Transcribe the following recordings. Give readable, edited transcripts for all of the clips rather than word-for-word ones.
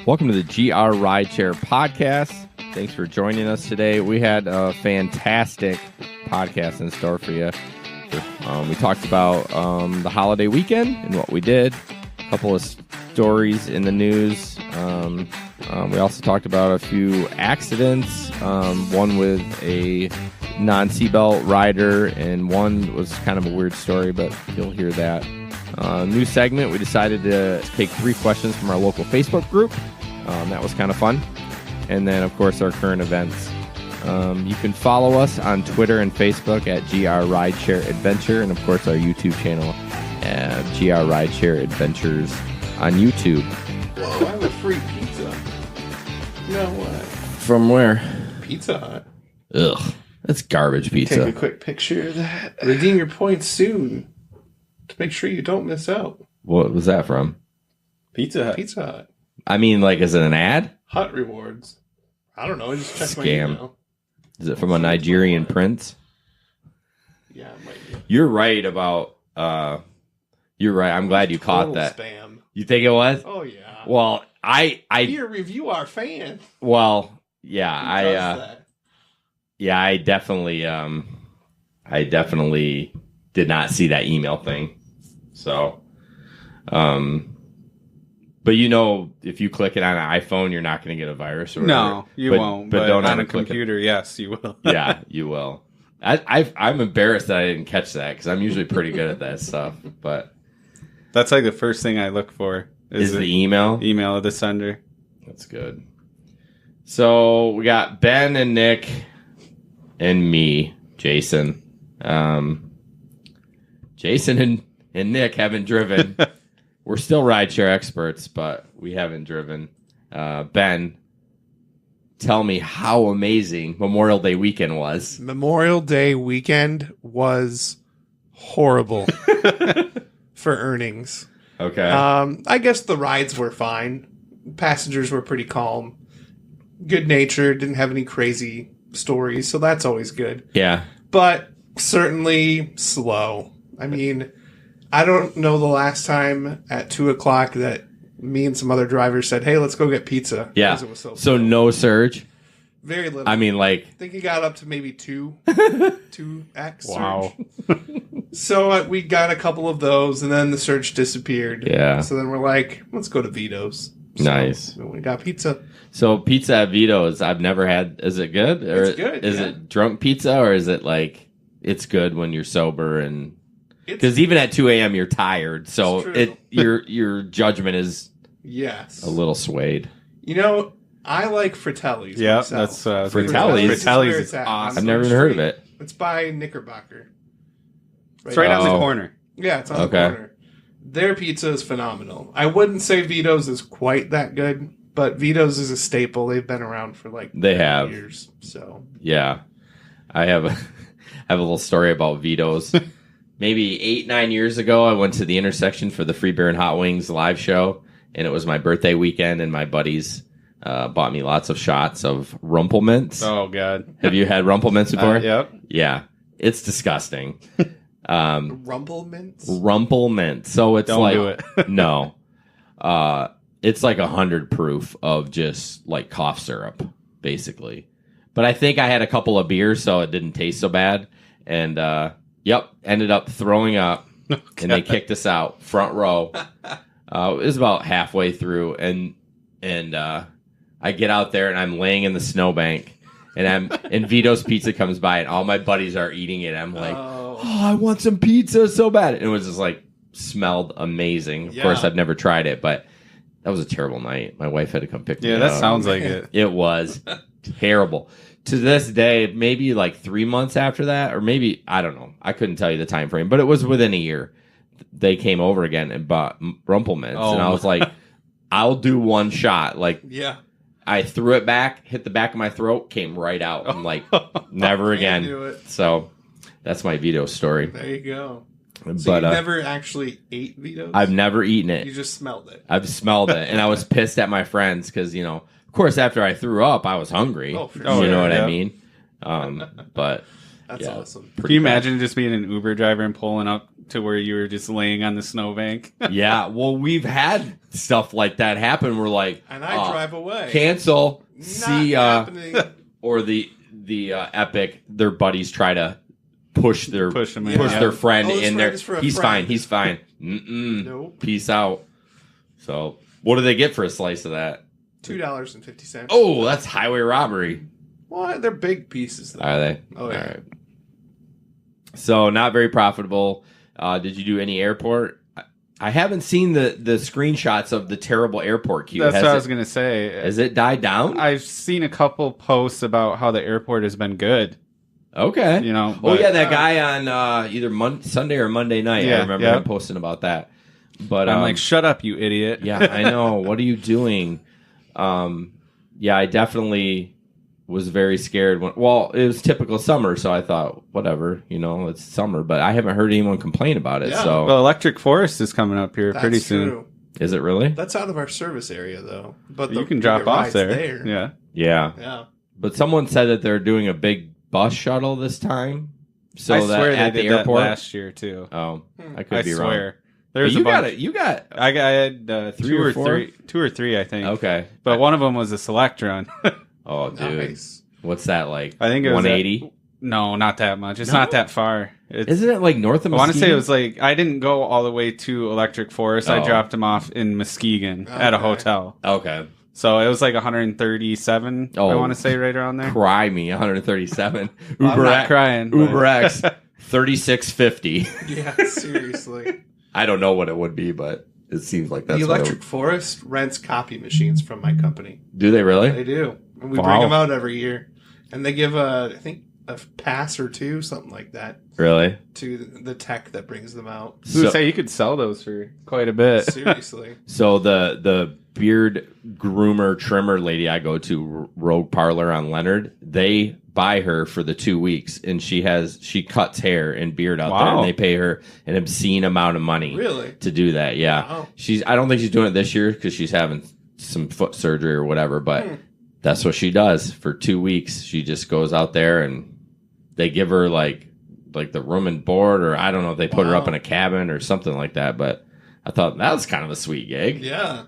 Welcome to the GR Rideshare podcast. Thanks for joining us today. We had a fantastic podcast in store for you. We talked about the holiday weekend and what we did. A couple of stories in the news. We also talked about a few accidents. One with a non-seatbelt rider, and one was kind of a weird story, but you'll hear that. New segment, we decided to take 3 questions from our local Facebook group. That was kind of fun. And then, of course, our current events. You can follow us on Twitter and Facebook at GR Rideshare Adventure, and, of course, our YouTube channel at GR Rideshare Adventures on YouTube. Whoa, I have a free pizza. No way. From where? Pizza Hut. Ugh, that's garbage pizza. Take a quick picture of that. Redeem your points soon to make sure you don't miss out. What was that from? Pizza Hut. Pizza Hut. I mean, like, is it an ad? Hut rewards. I don't know. I just checked my Scam. email. Is it from a Nigerian prince? Yeah, it might be. You're right about... you're right. I'm glad you caught that. Spam. You think it was? Oh, yeah. Well, Here, review our fan. Well, yeah, Who does that? Yeah, I definitely did not see that email thing. So, but if you click it on an iPhone, you're not going to get a virus or whatever. No, you won't. But don't on a computer, yes, you will. Yeah, you will. I'm embarrassed that I didn't catch that because I'm usually pretty good at that stuff. But that's like the first thing I look for is the email. Email of the sender. That's good. So we got Ben and Nick and me, Jason. Jason and Nick haven't driven. We're still rideshare experts, but we haven't driven. Ben, tell me how amazing Memorial Day weekend was. Memorial Day weekend was horrible for earnings. Okay. I guess the rides were fine. Passengers were pretty calm. Good natured, didn't have any crazy stories, so that's always good. Yeah. But certainly slow. I mean, I don't know the last time at 2 o'clock that me and some other drivers said, hey, let's go get pizza. Yeah. It was so slow. No surge. Very little. I mean, like... I think it got up to maybe 2x Wow. So we got a couple of those, and then the surge disappeared. Yeah. So then we're like, let's go to Vitos. So Nice. we got pizza. So pizza at Vitos, I've never had. Is it good? Or It's good, Is yeah. it drunk pizza, or is it like it's good when you're sober and because even at 2 a.m. you're tired, so your judgment is a little swayed. I like Fratelli's. Yeah, myself. that's Fratelli's. Fratelli's is awesome. I've never even heard of it. It's by Knickerbocker. It's right on the Oh. corner. Yeah, it's on Okay. the corner. Their pizza is phenomenal. I wouldn't say Vito's is quite that good, but Vito's is a staple. They've been around for like They have. years. So Yeah, I have a little story about Vitos. Maybe 8-9 years ago, I went to the intersection for the Free Beer and Hot Wings live show, and it was my birthday weekend, and my buddies bought me lots of shots of Rumplemints. Oh, God. Have you had Rumplemints before? Yep. Yeah, it's disgusting. Rumplemints? Rumplemint. So it's Don't like do it. no, it's like 100 proof of just like cough syrup, basically. But I think I had a couple of beers, so it didn't taste so bad. And ended up throwing up, and they kicked us out front row. It was about halfway through, and I get out there and I'm laying in the snowbank, and Vito's Pizza comes by, and all my buddies are eating it. I'm like, oh, I want some pizza so bad. And it was just like smelled amazing. Of course, I've never tried it, but that was a terrible night. My wife had to come pick me up. Yeah, that sounds like it. It was terrible. To this day, maybe like 3 months after that, or maybe, I don't know. I couldn't tell you the time frame, but it was within a year. They came over again and bought Rumplemints, and I was like, I'll do one shot. Like, I threw it back, hit the back of my throat, came right out. I'm like, never again. Do it. So that's my Vito story. There you go. But So you never actually ate Vito's? I've never eaten it. You just smelled it. I've smelled it, and I was pissed at my friends because, of course, after I threw up, I was hungry. Oh, for You sure. know what Yeah. I mean? But That's awesome. Can you imagine just being an Uber driver and pulling up to where you were just laying on the snowbank? Yeah, well, we've had stuff like that happen. We're like, And I drive away. Cancel. Not See, happening. or the Epic, their buddies try to push their Push 'em in, their friend this in there. friend is for a He's friend. fine. He's fine. Mm-mm. Nope. Peace out. So, what do they get for a slice of that? $2.50. Oh, that's highway robbery. Well, they're big pieces, though. Are they? Oh, yeah. All right. So, not very profitable. Did you do any airport? I haven't seen the screenshots of the terrible airport queue. That's what I was going to say. Has it died down? I've seen a couple posts about how the airport has been good. Okay. You know. Oh, but- yeah, that guy on either Sunday or Monday night. Yeah, I remember yeah. him posting about that. But I'm like, shut up, you idiot. yeah, I know. What are you doing? Yeah, I definitely was very scared. It was typical summer, so I thought, whatever, it's summer. But I haven't heard anyone complain about it. Yeah. So, Well, Electric Forest is coming up here That's pretty soon. true. is it really? That's out of our service area, though. But You can drop get off rides there. Yeah. Yeah. Yeah. But someone said that they're doing a big bus shuttle this time. So I that swear at they the did airport. that last year too. Oh, I I could be wrong. swear. But There's you a got bunch. it. You got I had Three or four? two or three, I think. okay. But one of them was a select run. Oh, dude, Nice. what's that like? I think it was 180. No, not that much. It's No? not that far. It's, Isn't it like north of? I want to say Muskegon? it was like I didn't go all the way to Electric Forest. I Oh. dropped him off in Muskegon at a Okay. hotel. Okay. So it was like 137. Oh. I want to say right around there. Cry me 137. I'm Uber not X, crying. but- Uber X 3650. Yeah, seriously. I don't know what it would be, but it seems like that's The what it Electric Forest rents copy machines from my company. would- Do they really? They do. And we Wow. bring them out every year. And they give I think, a pass or two, something like that, Really? to the tech that brings them out. I was gonna say you could sell those for quite a bit. Seriously. So the beard groomer trimmer lady I go to, Rogue Parlor on Leonard, they buy her for the 2 weeks, and she cuts hair and beard out there, Wow. and they pay her an obscene amount of money Really? to do that. Yeah, Wow. I don't think she's doing it this year because she's having some foot surgery or whatever, but that's what she does for 2 weeks. She just goes out there and they give her like the room and board, or I don't know if they put her up Wow. in a cabin or something like that. But I thought that was kind of a sweet gig. Yeah.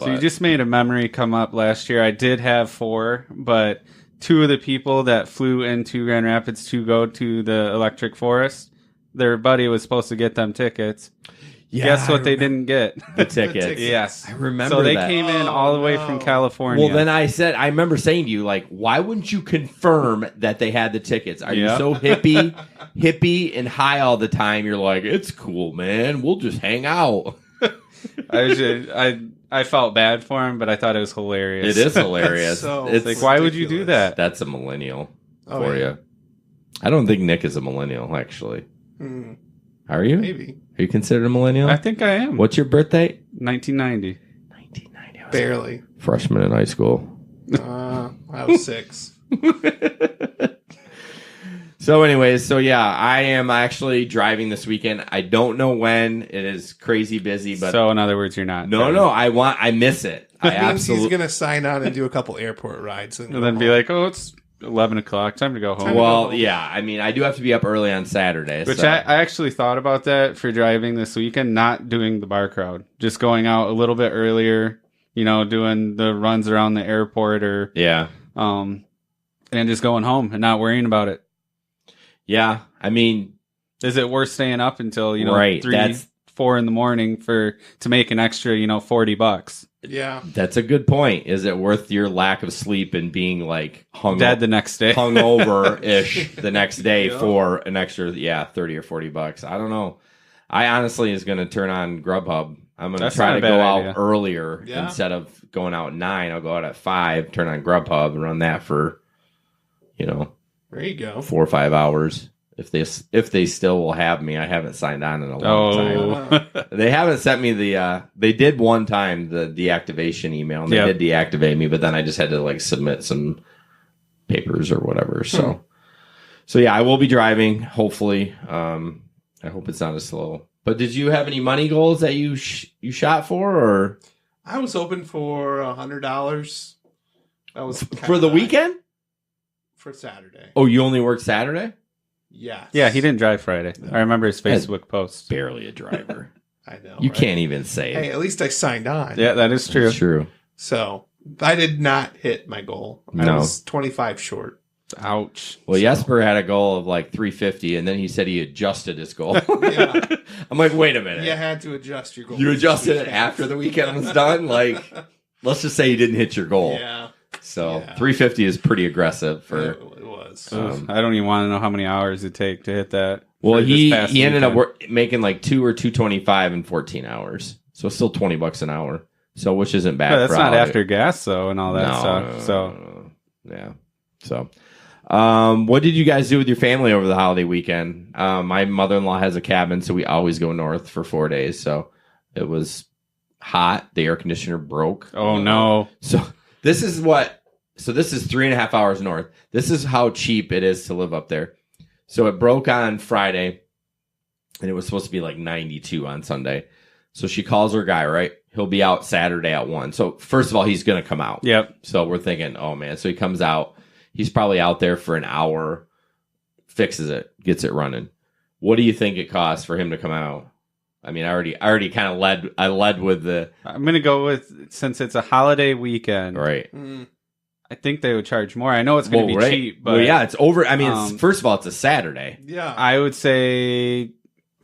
So you But- just made a memory come up last year. I did have 4, but 2 of the people that flew into Grand Rapids to go to the Electric Forest, their buddy was supposed to get them tickets. Guess what they didn't get? The tickets. tickets. Yes. I remember So they that. came in all the way from no. California. Well, then I remember saying to you, like, why wouldn't you confirm that they had the tickets? Are you Yeah. so hippie and high all the time? You're like, it's cool, man. We'll just hang out. I felt bad for him, but I thought it was hilarious. It is hilarious. So it's Like, why would you do that? That's a millennial Oh, for yeah. you. I don't think Nick is a millennial, actually. Hmm, Are you? maybe. Are you considered a millennial? I think I am. What's your birthday? 1990. 1990. I was Barely. a freshman in high school. I was 6. So anyways, yeah, I am actually driving this weekend. I don't know when. It is crazy busy, but So, in other words, you're not. no, I miss it. I That means he's absolutely. going to sign on and do a couple airport rides. And And then be like, oh, it's 11 o'clock. Time to go home. Well, yeah, I mean, I do have to be up early on Saturday. Which so. I actually thought about that for driving this weekend, not doing the bar crowd. Just going out a little bit earlier, doing the runs around the airport or yeah, and just going home and not worrying about it. yeah. I mean, Is it worth staying up until, Right, 3, 4 in the morning to make an extra, $40? Yeah. that's a good point. Is it worth your lack of sleep and being like Dead the next day. hungover ish the next day Yeah. for an extra, $30 or $40? I don't know. I honestly is going to turn on Grubhub. I'm going to That's try not to a go bad out idea. earlier Yeah. instead of going out at 9. I'll go out at 5, turn on Grubhub, and run that for, There you go. 4 or 5 hours. If they still will have me, I haven't signed on in a long time. Oh, They haven't sent me they did one time the deactivation email, and they Yep. did deactivate me, but then I just had to submit some papers or whatever. So yeah, I will be driving. Hopefully, I hope it's not as slow. But did you have any money goals that you shot for, or I was hoping for $100. That was for the weekend? For Saturday. Oh, you only work Saturday? Yes. Yeah, he didn't drive Friday. I remember his Facebook post. Barely a driver. I know. You right? can't even say Hey, it. at least I signed on. Yeah, that is true. It's true. So I did not hit my goal. I No. was 25 short. Ouch. Well, Jesper had a goal of like 350, and then he said he adjusted his goal. Yeah. I'm like, wait a minute. You had to adjust your goal. You adjusted it after the weekend was done? Like, let's just say you didn't hit your goal. Yeah. So Yeah. 350 is pretty aggressive for. It was. I don't even want to know how many hours it take to hit that. Well, for this he past ended up weekend. making like 2 or 225 in 14 hours. So it's still $20 an hour. So which isn't bad. But that's for not holiday. after gas though, and all that stuff. No, So yeah. So, what did you guys do with your family over the holiday weekend? My mother-in-law has a cabin, so we always go north for 4 days. So it was hot. The air conditioner broke. oh no, So this is 3.5 hours north. This is how cheap it is to live up there. So it broke on Friday, and it was supposed to be like 92 on Sunday. So she calls her guy, right? He'll be out Saturday at 1. So first of all, he's going to come out. yep. So we're thinking, oh man. So he comes out. He's probably out there for an hour, fixes it, gets it running. What do you think it costs for him to come out? I mean, I already kind of led with the I'm gonna go with, since it's a holiday weekend. right. I think they would charge more. I know it's gonna be right. cheap, but well, yeah, it's over. I mean, first of all, it's a Saturday. Yeah. I would say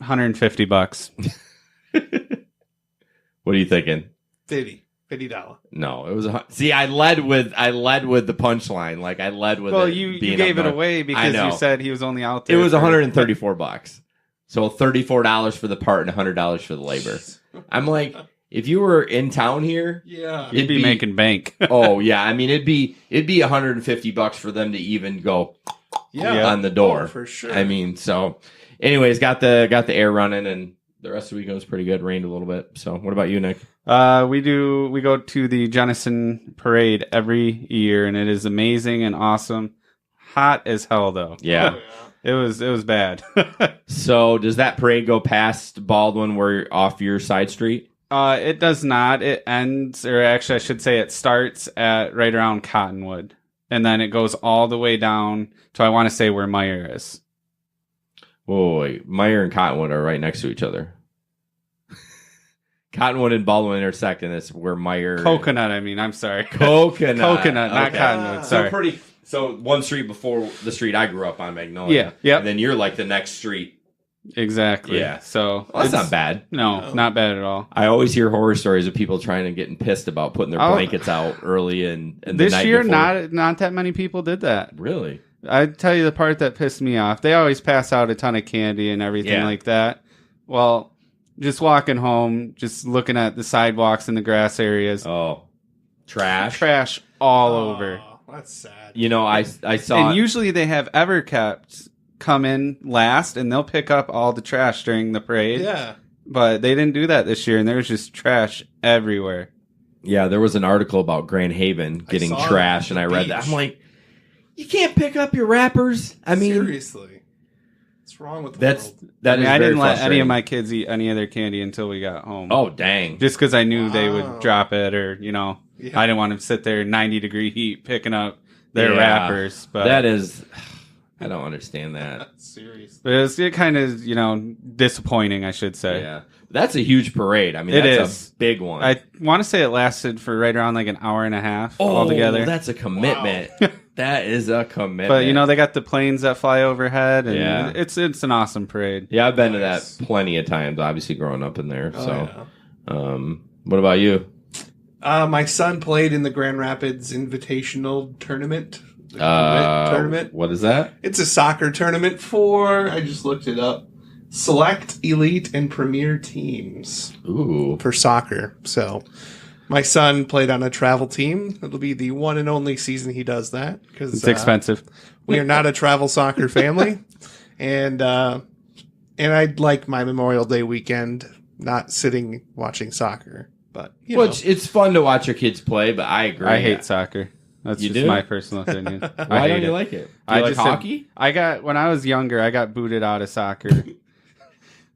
$150. What are you thinking? $50. No, it was see. I led with the punchline. Like I led with. Well, it you being gave up it north. away I because know. you said he was only out It there. was for- $134. So $34 for the part and $100 for the labor. I'm like, if you were in town here, Yeah. You'd be making bank. oh yeah, I mean it'd be $150 for them to even go Yeah. on the door. Oh, for sure. I mean, so anyways, got the air running, and the rest of the weekend was pretty good. Rained a little bit. So what about you, Nick? We go to the Jennison parade every year, and it is amazing and awesome. Hot as hell though. Yeah. It was bad. So does that parade go past Baldwin where you're off your side street? It does not. It ends, or actually I should say it starts at right around Cottonwood. And then it goes all the way down to, I want to say, where Meyer is. Whoa, wait. Meyer and Cottonwood are right next to each other. Cottonwood and Baldwin intersect, and it's where Meyer... Coconut, I mean. I'm sorry. Coconut. Coconut, not Okay. Cottonwood. So Sorry. So one street before the street I grew up on, Magnolia. Yeah, yep. And then you're like the next street. Exactly. Yeah. So Well, that's it's- not bad. No, not bad at all. I always hear horror stories of people trying to getting pissed about putting their Oh. blankets out early and the This night year, before. not that many people did that. Really? I'd tell you the part that pissed me off. They always pass out a ton of candy and everything Yeah. like that. Well, just walking home, just looking at the sidewalks and the grass areas, Oh, trash. all over. That's sad. You know, I saw. And usually they have Everkept come in last, and they'll pick up all the trash during the parade. Yeah. But they didn't do that this year, and there was just trash everywhere. Yeah, there was an article about Grand Haven getting saw trash, it and on I the read that. beach. I'm like, you can't pick up your wrappers. I mean, Seriously. What's wrong with the that's world? that is I very didn't let any frustrating. of my kids eat any of their candy until we got home. Oh, dang. Just because I knew they Wow. would drop it, or, Yeah. I didn't want them to sit there in 90-degree heat picking up their Yeah. wrappers. But That is, I don't understand that. Seriously. but it kind of, disappointing, I should say. Yeah, that's a huge parade. I mean, It that's is. a big one. I want to say it lasted for right around like an hour and a half oh, altogether. that's a commitment. That is a commitment. But they got the planes that fly overhead, and Yeah. it's an awesome parade. yeah, I've been to Nice. that plenty of times. Obviously, growing up in there. Oh, So, yeah. What about you? My son played in the Grand Rapids Invitational Tournament. The tournament. What is that? It's a soccer tournament for, I just looked it up, select, elite, and premier teams Ooh, for soccer. So my son played on a travel team. It'll be the one and only season he does that. Because It's expensive. we are not a travel soccer family. And I'd like my Memorial Day weekend not sitting watching soccer. But, which it's fun to watch your kids play, but I agree. I hate soccer. That's You just do? my personal opinion. Why don't you like it? Do you like hockey? When I was younger, I got booted out of soccer.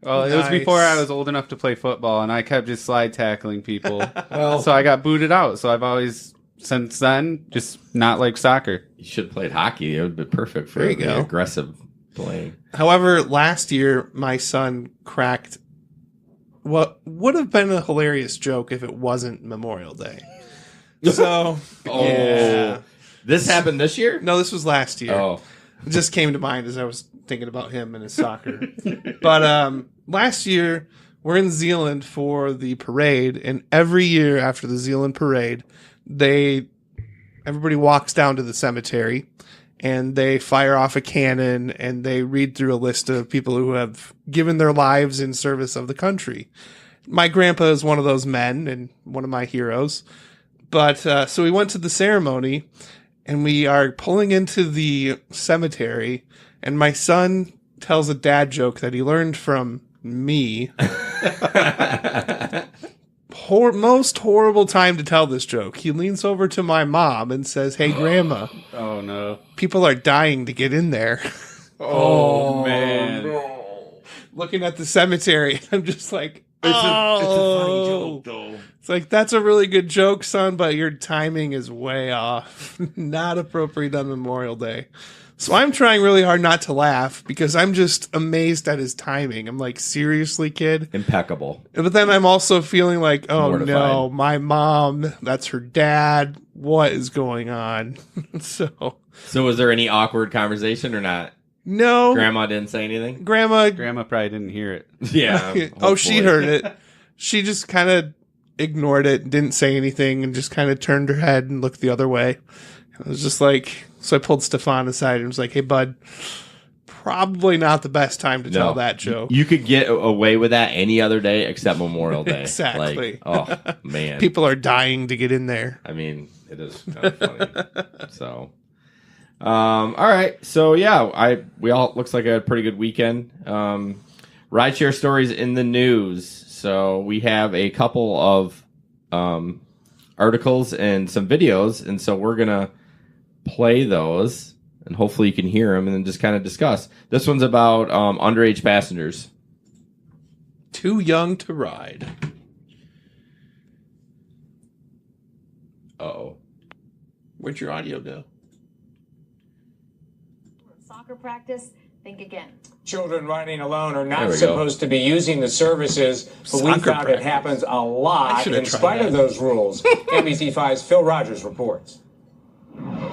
Well, it was Nice. before I was old enough to play football, and I kept just slide tackling people. Well, So I got booted out. So I've always, since then, just not liked soccer. you should have played hockey. It would be perfect for There you the go. aggressive playing. However, last year, my son cracked what would have been a hilarious joke if it wasn't Memorial Day. So, yeah. This happened this year? No, this was last year. Oh. It just came to mind as I was thinking about him and his soccer. But last year, we're in Zealand for the parade, and every year after the Zealand parade, everybody walks down to the cemetery, and they fire off a cannon, and they read through a list of people who have given their lives in service of the country. My grandpa is one of those men, and one of my heroes. But so we went to the ceremony, and we are pulling into the cemetery, and my son tells a dad joke that he learned from me. Most horrible time to tell this joke. He leans over to my mom and says, "Hey, Grandma." Oh, no. "People are dying to get in there." Oh, man. No. Looking at the cemetery, I'm just like, It's a funny joke, though. It's like, that's a really good joke, son, but your timing is way off. Not appropriate on Memorial Day. So I'm trying really hard not to laugh because I'm just amazed at his timing. I'm like, seriously, kid? Impeccable. But then I'm also feeling like, oh Mortified. no, my mom, that's her dad. What is going on? So was there any awkward conversation or not? no. Grandma didn't say anything? Grandma. Grandma probably didn't hear it. Yeah. Oh, she hopefully. heard it. She just kind of ignored it, didn't say anything, and just kind of turned her head and looked the other way. I was just like, so I pulled Stefan aside and was like, "Hey, bud, probably not the best time to tell that joke." You could get away with that any other day except Memorial Day. Exactly. Like, oh, man. People are dying to get in there. I mean, it is kind of funny. So, all right. So, yeah, we all looks like a pretty good weekend. Rideshare stories in the news. So we have a couple of articles and some videos, and so we're gonna play those, and hopefully you can hear them, and then just kind of discuss. This one's about underage passengers. Too young to ride. Uh-oh. Where'd your audio go? Soccer practice, think again. Children riding alone are There not we go. supposed to be using the services, but we Soccer found practice. it happens a I lot should have in tried spite that. of those rules. NBC5's Phil Rogers reports.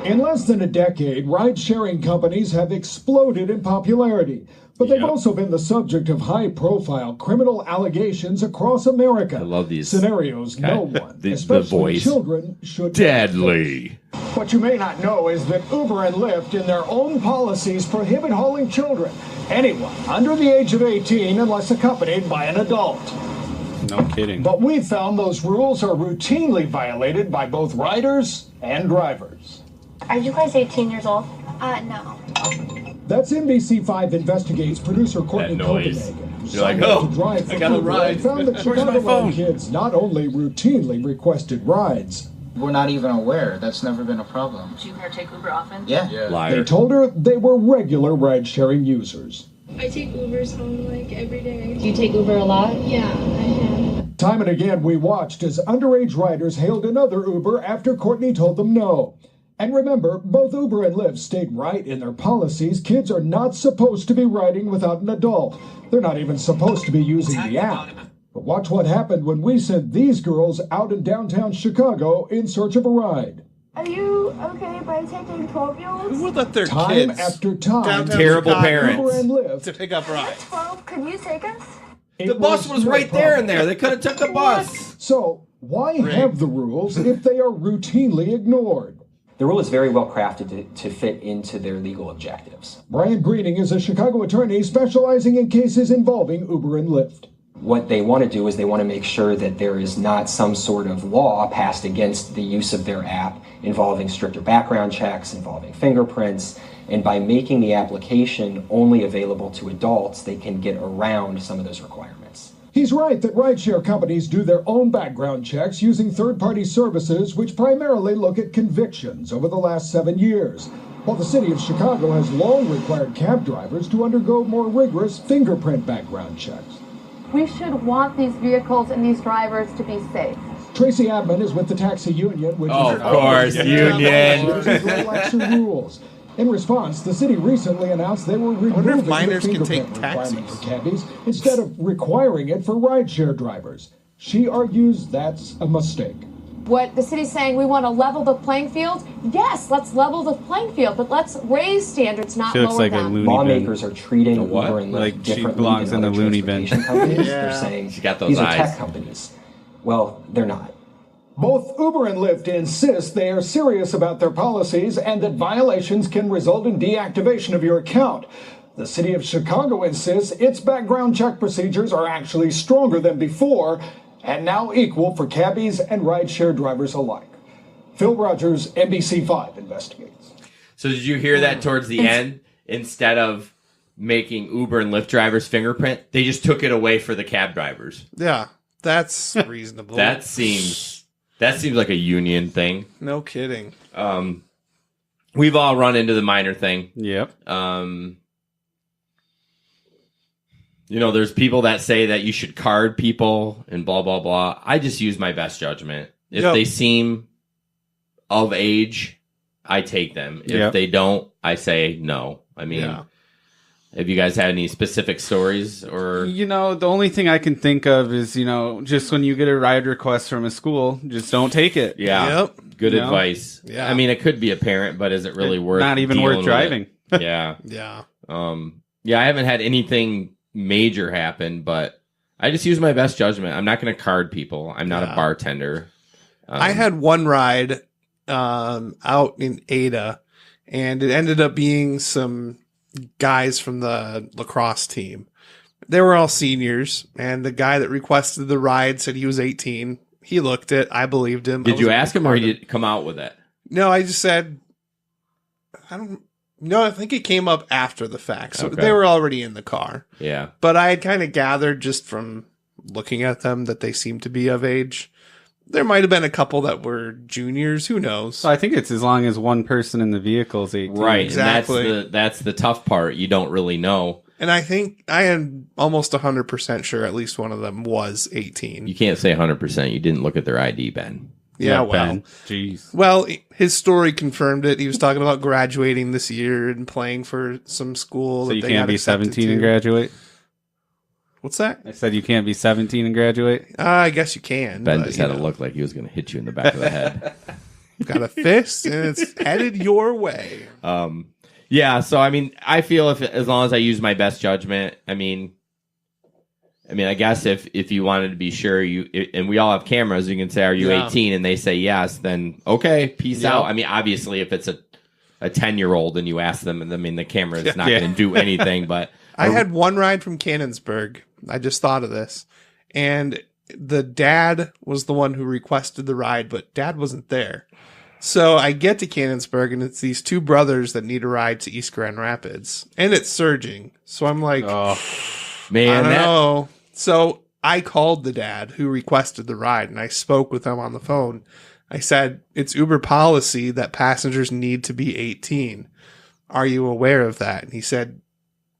In less than a decade, ride-sharing companies have exploded in popularity, but they've Yep. also been the subject of high-profile criminal allegations across America. I love these. Scenarios no one, The especially voice. children, should Deadly. What you may not know is that Uber and Lyft, in their own policies, prohibit hauling children. Anyone under the age of 18 unless accompanied by an adult. No kidding. But we've found those rules are routinely violated by both riders and drivers. Are you guys 18 years old? No. That's NBC5 Investigates producer Courtney That noise. Copenhagen. who You're like, signed up oh, to drive I for got a Uber ride. and found that Where's my Chicagoland phone? kids not only routinely requested rides. We're not even aware. That's never been a problem. Do you partake Uber often? Yeah. They Liar. told her they were regular ride-sharing users. I take Ubers home like every day. Do you take Uber a lot? Yeah, I have. Time and again, we watched as underage riders hailed another Uber after Courtney told them no. And remember, both Uber and Lyft state right in their policies kids are not supposed to be riding without an adult. They're not even supposed to be using the app. But watch what happened when we sent these girls out in downtown Chicago in search of a ride. Are you okay by taking 12-year-olds? Who would let their Time kids after time, downtown Terrible Chicago parents. Uber and Lyft. to pick up rides? 12, could you take us? The bus was right there and there. They could have took the bus. So why have the rules if they are routinely ignored? The rule is very well crafted to fit into their legal objectives. Brian Greening is a Chicago attorney specializing in cases involving Uber and Lyft. What they want to do is they want to make sure that there is not some sort of law passed against the use of their app involving stricter background checks, involving fingerprints, and by making the application only available to adults, they can get around some of those requirements. He's right that rideshare companies do their own background checks using third-party services which primarily look at convictions over the last 7 years, while the city of Chicago has long required cab drivers to undergo more rigorous fingerprint background checks. We should want these vehicles and these drivers to be safe. Tracy Adman is with the taxi union, which Oh, is of course, union. relaxer rules. In response, the city recently announced they were wonder if removing the minors can take fingerprint requirement taxis. for cabbies instead of requiring it for rideshare drivers. She argues that's a mistake. What the city's saying, we want to level the playing field. Yes, let's level the playing field, but let's raise standards, not She looks lower like a them. loony Lawmakers bin. are treating A what? Uber and Lyft Like she differently belongs than in the other loony bin. transportation companies. Yeah. They're saying She got those these are eyes. tech companies. Well, they're not. Both Uber and Lyft insist they are serious about their policies and that violations can result in deactivation of your account. The city of Chicago insists its background check procedures are actually stronger than before and now equal for cabbies and rideshare drivers alike. Phil Rogers, NBC5 investigates. So did you hear that towards the end? Instead of making Uber and Lyft drivers fingerprint, they just took it away for the cab drivers. Yeah, that's reasonable. That seems like a union thing. No kidding. We've all run into the minor thing. Yep. There's people that say that you should card people and blah, blah, blah. I just use my best judgment. If Yep. they seem of age, I take them. If they don't, I say no. I mean, have you guys had any specific stories or? The only thing I can think of is, just when you get a ride request from a school, just don't take it. Yeah. Yep. Good advice. Yeah. I mean, it could be a parent, but is it really worth Not even dealing worth with driving. it? Yeah. Yeah. I haven't had anything major happen, but I just use my best judgment. I'm not going to card people. I'm not a bartender. I had one ride out in Ada, and it ended up being some guys from the lacrosse team. They were all seniors, and the guy that requested the ride said he was 18. He looked it. I believed him. Did you ask him, or did you come out with it? No, I just said, I think it came up after the fact. So Okay. they were already in the car. Yeah. But I had kind of gathered just from looking at them that they seemed to be of age. There might have been a couple that were juniors. Who knows? So I think it's as long as one person in the vehicle is 18. Right. Exactly. And that's the tough part. You don't really know. And I think I am almost 100% sure at least one of them was 18. You can't say 100%. You didn't look at their ID, Ben. Yeah, well. Ben. Jeez. Well, his story confirmed it. He was talking about graduating this year and playing for some school. So that you they can't got be accepted 17 and to. graduate? What's that? I said you can't be 17 and graduate? I guess you can. Ben but, just you had know, to look like he was going to hit you in the back of the head. got a fist and it's headed your way. Yeah, so I mean, I feel as long as I use my best judgment, I mean, I guess if you wanted to be sure, and we all have cameras, you can say, "Are you 18?" And they say yes, then okay, peace out. I mean, obviously, if it's a 10-year-old and you ask them, and I mean, the camera is not going to do anything. But I had one ride from Cannonsburg. I just thought of this, and the dad was the one who requested the ride, but dad wasn't there. So I get to Cannonsburg, and it's these two brothers that need a ride to East Grand Rapids, and it's surging. So I'm like, man, I don't know. So I called the dad who requested the ride, and I spoke with him on the phone. I said, it's Uber policy that passengers need to be 18. Are you aware of that? And he said,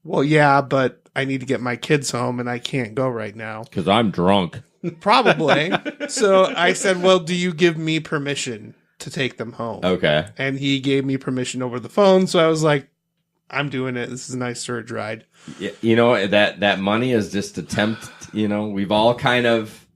well, yeah, but I need to get my kids home, and I can't go right now. because I'm drunk. Probably. So I said, well, do you give me permission to take them home? Okay. And he gave me permission over the phone. So I was like, I'm doing it. This is a nice surge ride. Yeah, that money is just attempt. We've all kind of.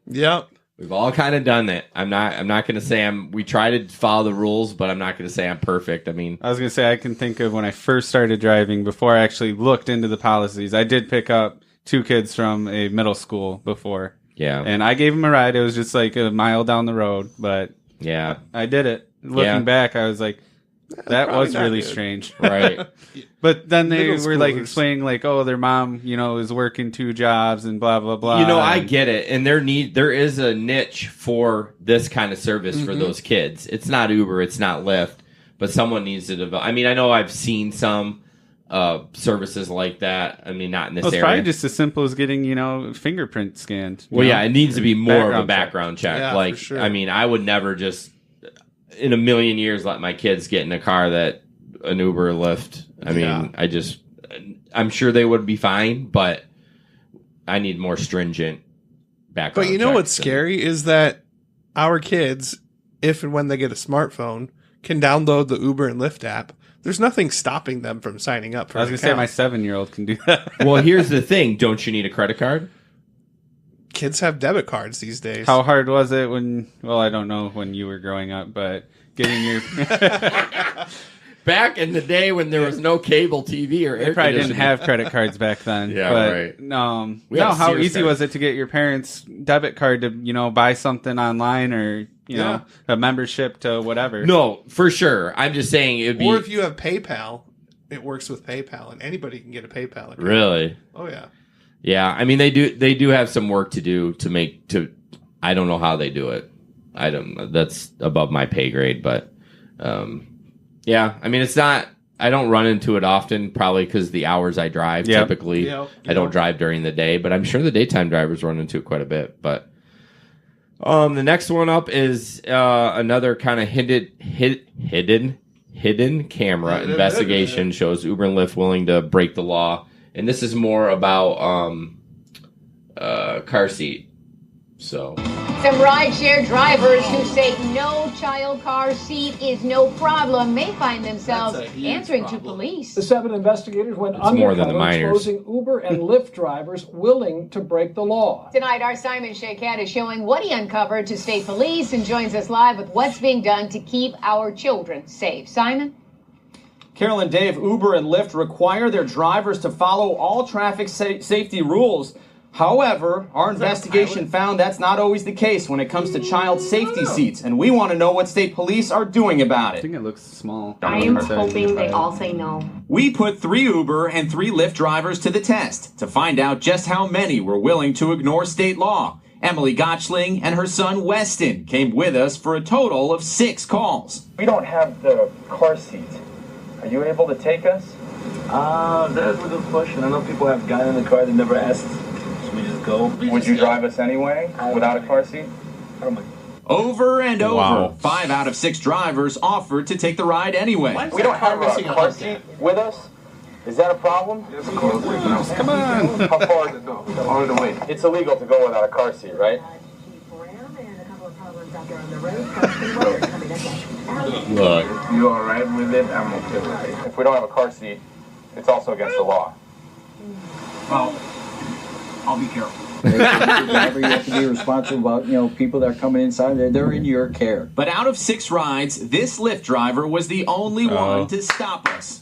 Yep. We've all kind of done it. I'm not going to say we try to follow the rules, but I'm not going to say I'm perfect. I mean, I was going to say, I can think of when I first started driving, before I actually looked into the policies, I did pick up 2 kids from a middle school before. Yeah. And I gave them a ride. It was just like a mile down the road, but yeah, I did it. Looking back, I was like, that was really strange. Right. But then they Middle were like schoolers. explaining like, oh, their mom, is working 2 jobs and blah, blah, blah. I get it. And there is a niche for this kind of service for those kids. It's not Uber, it's not Lyft, but someone needs to develop. I mean, I know I've seen some services like that. I mean, not in this It's area. probably just as simple as getting, fingerprint scanned. Well, yeah, it needs to be more of a Background check. background check. Yeah, like, for sure. I mean, I would never just in a million years let my kids get in a car that an Uber or Lyft. I mean, I'm sure they would be fine, but I need more stringent background. But you know what's checks. scary is that our kids, if and when they get a smartphone, can download the Uber and Lyft app. There's nothing stopping them from signing up for I was an going to say my account. 7-year-old can do that. Well, here's the thing. Don't you need a credit card? Kids have debit cards these days. How hard was it when, well, I don't know when you were growing up, but getting your... Back in the day when there was no cable TV or air probably didn't conditioning. have credit cards back then. Yeah, but, right. No, how easy was it to get your parents' debit card to, buy something online or, you know, a membership to whatever? No, for sure. I'm just saying it'd be... Or if you have PayPal, it works with PayPal, and anybody can get a PayPal account. Really? Oh, yeah. Yeah, I mean, they do have some work to do to I don't know how they do it. That's above my pay grade, but... yeah, I mean, it's not... I don't run into it often, probably because the hours I drive, typically, I don't drive during the day, but I'm sure the daytime drivers run into it quite a bit. But the next one up is another kind of hidden camera investigation shows Uber and Lyft willing to break the law. And this is more about car seat. So... Some rideshare drivers who say no child car seat is no problem may find themselves answering to police. The 7 investigators went more than the undercover, minors. exposing Uber and Lyft drivers willing to break the law. Tonight, our Simon Shakat is showing what he uncovered to state police and joins us live with what's being done to keep our children safe. Simon? Carol and Dave, Uber and Lyft require their drivers to follow all traffic safety rules. However, our investigation found that's not always the case when it comes to child safety seats, and we want to know what state police are doing about I it. think it looks small. I am hoping they all say no. We put 3 Uber and 3 Lyft drivers to the test to find out just how many were willing to ignore state law. Emily Gotchling and her son Weston came with us for a total of 6 calls. We don't have the car seat. Are you able to take us? That's a good question. I know people have gotten in the car, they never asked. We just go. Would you drive us anyway without a car seat? Over and over, 5 out of 6 drivers offered to take the ride anyway. We don't have a car seat with us. Is that a problem? Yes, of course. Come on. How far to go? On the way. It's illegal to go without a car seat, right? Look. You all right with it? I'm okay with it. If we don't have a car seat, it's also against the law. Well, I'll be careful. You have to be responsible about, people that are coming inside. They're in your care. But out of 6 rides, this Lyft driver was the only one to stop us.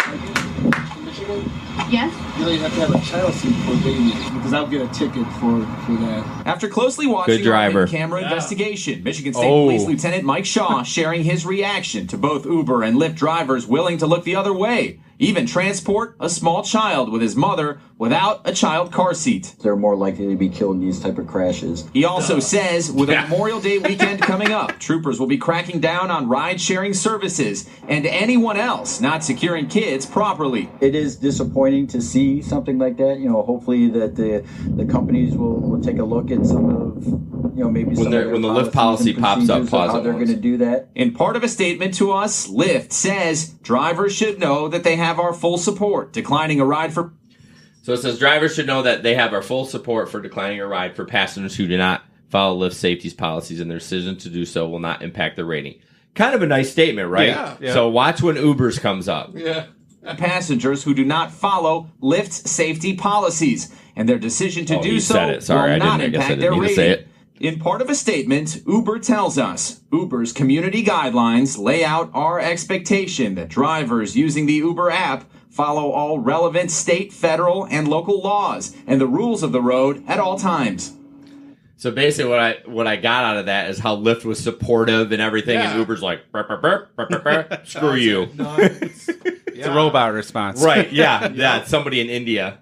Yes? You don't have to have a child seat for a baby because I'll get a ticket for that. After closely watching Good driver. our camera investigation, Michigan State Police Lieutenant Mike Shaw sharing his reaction to both Uber and Lyft drivers willing to look the other way, even transport a small child with his mother without a child car seat. They're more likely to be killed in these type of crashes. He also says with a Memorial Day weekend coming up, troopers will be cracking down on ride-sharing services and anyone else not securing kids properly. It is disappointing to see something like that. Hopefully that the companies will take a look at some of, maybe when the Lyft policy pops up, pause how it they're going to do that. In part of a statement to us, Lyft says drivers should know that they have our full support, declining a ride for... So it says drivers should know that they have our full support for declining a ride for passengers who do not follow Lyft safety policies, and their decision to do so will not impact their rating. Kind of a nice statement, right? Yeah. So watch when Uber's comes up. Yeah. Passengers who do not follow Lyft's safety policies, and their decision to do you so said it. Sorry, will not I guess I impact didn't their mean to rating. say it. In part of a statement, Uber tells us Uber's community guidelines lay out our expectation that drivers using the Uber app follow all relevant state, federal, and local laws and the rules of the road at all times. So basically what I got out of that is how Lyft was supportive and everything, and Uber's like, burp, burp, burp, burp, burp, burp, screw you. It's a robot response. Right, yeah, it's somebody in India.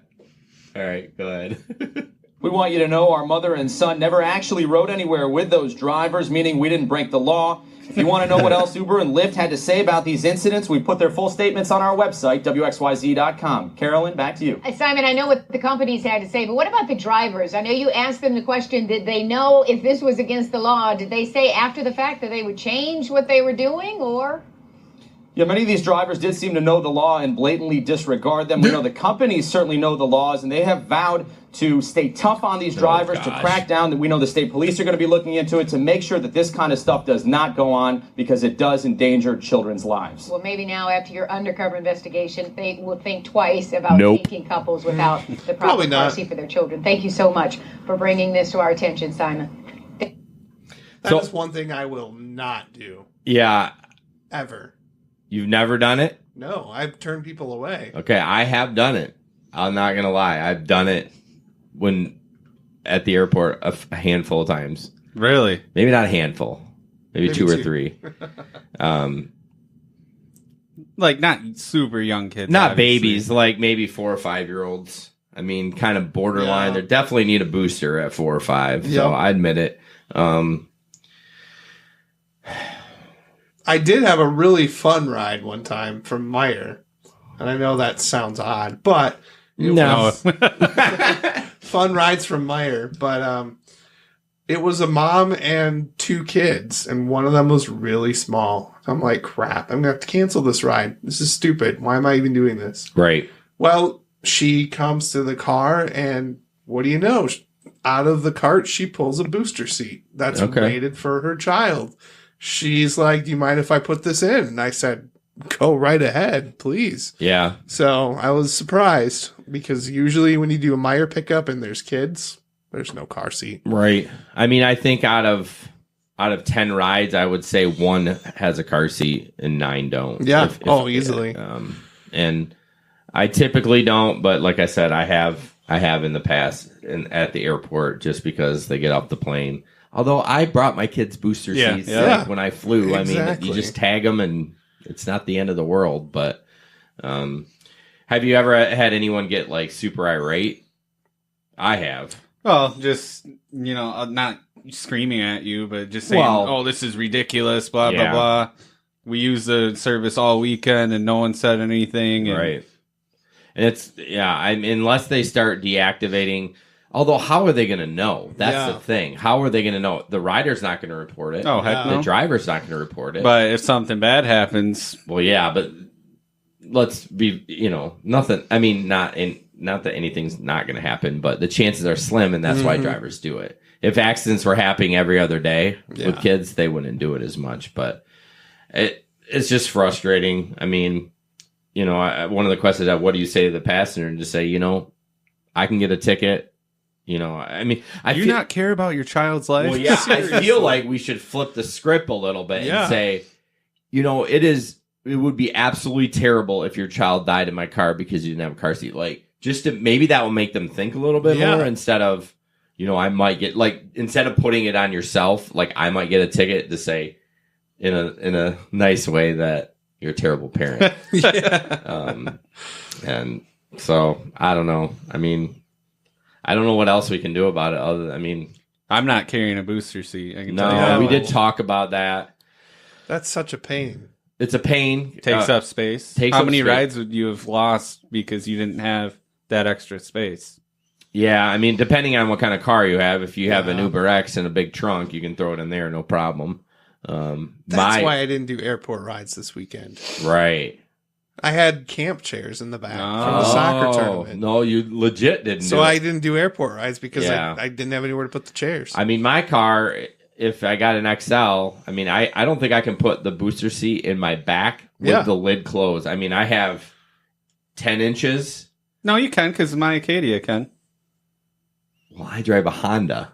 All right, go ahead. We want you to know our mother and son never actually rode anywhere with those drivers, meaning we didn't break the law. If you want to know what else Uber and Lyft had to say about these incidents, we put their full statements on our website, wxyz.com. Carolyn, back to you. Simon, I know what the companies had to say, but what about the drivers? I know you asked them the question, did they know if this was against the law? Did they say after the fact that they would change what they were doing, or? Yeah, many of these drivers did seem to know the law and blatantly disregard them. We know the companies certainly know the laws, and they have vowed to stay tough on these drivers, to crack down. We know the state police are going to be looking into it to make sure that this kind of stuff does not go on, because it does endanger children's lives. Well, maybe now after your undercover investigation, they will think twice about taking couples without the proper car seat for their children. Thank you so much for bringing this to our attention, Simon. That is one thing I will not do. Yeah. Ever. You've never done it? No, I've turned people away. Okay, I have done it. I'm not going to lie. I've done it when at the airport a handful of times. Really? Maybe not a handful. Maybe two or three. Like not super young kids. Not obviously. babies, like maybe 4 or 5 year olds. I mean, kind of borderline. They definitely need a booster at 4 or 5. So I admit it. I did have a really fun ride one time from Meyer. And I know that sounds odd, but fun rides from Meyer. But it was a mom and 2 kids, and one of them was really small. I'm like, crap, I'm going to have to cancel this ride. This is stupid. Why am I even doing this? Right. Well, she comes to the car, and what do you know? Out of the cart, she pulls a booster seat that's rated for her child. She's like, do you mind if I put this in? And I said, go right ahead, please. Yeah. So I was surprised, because usually when you do a Meyer pickup and there's kids, there's no car seat. Right. I mean, I think out of 10 rides, I would say 1 has a car seat and 9 don't. Yeah. Easily. And I typically don't, but like I said, I have in the past at the airport, just because they get off the plane. Although I brought my kids booster seats when I flew. Exactly. I mean, you just tag them and it's not the end of the world. But have you ever had anyone get like super irate? I have. Well, just, not screaming at you, but just saying, oh, this is ridiculous, blah, blah, blah. We used the service all weekend and no one said anything. And right. And it's, unless they start deactivating. Although, how are they going to know? That's the thing. How are they going to know? The rider's not going to report it. Oh, heck no. The driver's not going to report it. But if something bad happens... Well, yeah, but let's be, nothing... I mean, not that anything's not going to happen, but the chances are slim, and that's why drivers do it. If accidents were happening every other day with kids, they wouldn't do it as much. But it's just frustrating. I mean, one of the questions is, what do you say to the passenger? And just say, I can get a ticket. I mean, do you not care about your child's life? Well, yeah, I feel like we should flip the script a little bit and say, it would be absolutely terrible if your child died in my car because you didn't have a car seat. Like, maybe that will make them think a little bit more, instead of, I might get, like, instead of putting it on yourself, like, I might get a ticket to say in a nice way that you're a terrible parent. And so I don't know. I mean, I don't know what else we can do about it. I'm not carrying a booster seat. I can tell you that. We did talk about that. That's such a pain. It's a pain. Takes up space. How many rides would you have lost because you didn't have that extra space? Yeah, I mean, depending on what kind of car you have. If you have an Uber X and a big trunk, you can throw it in there, no problem. That's why I didn't do airport rides this weekend. Right. I had camp chairs in the back from the soccer tournament. No, you legit didn't. So I didn't do airport rides because I didn't have anywhere to put the chairs. I mean, my car, if I got an XL, I mean, I don't think I can put the booster seat in my back with the lid closed. I mean, I have 10 inches. No, you can, because my Acadia can. Well, I drive a Honda.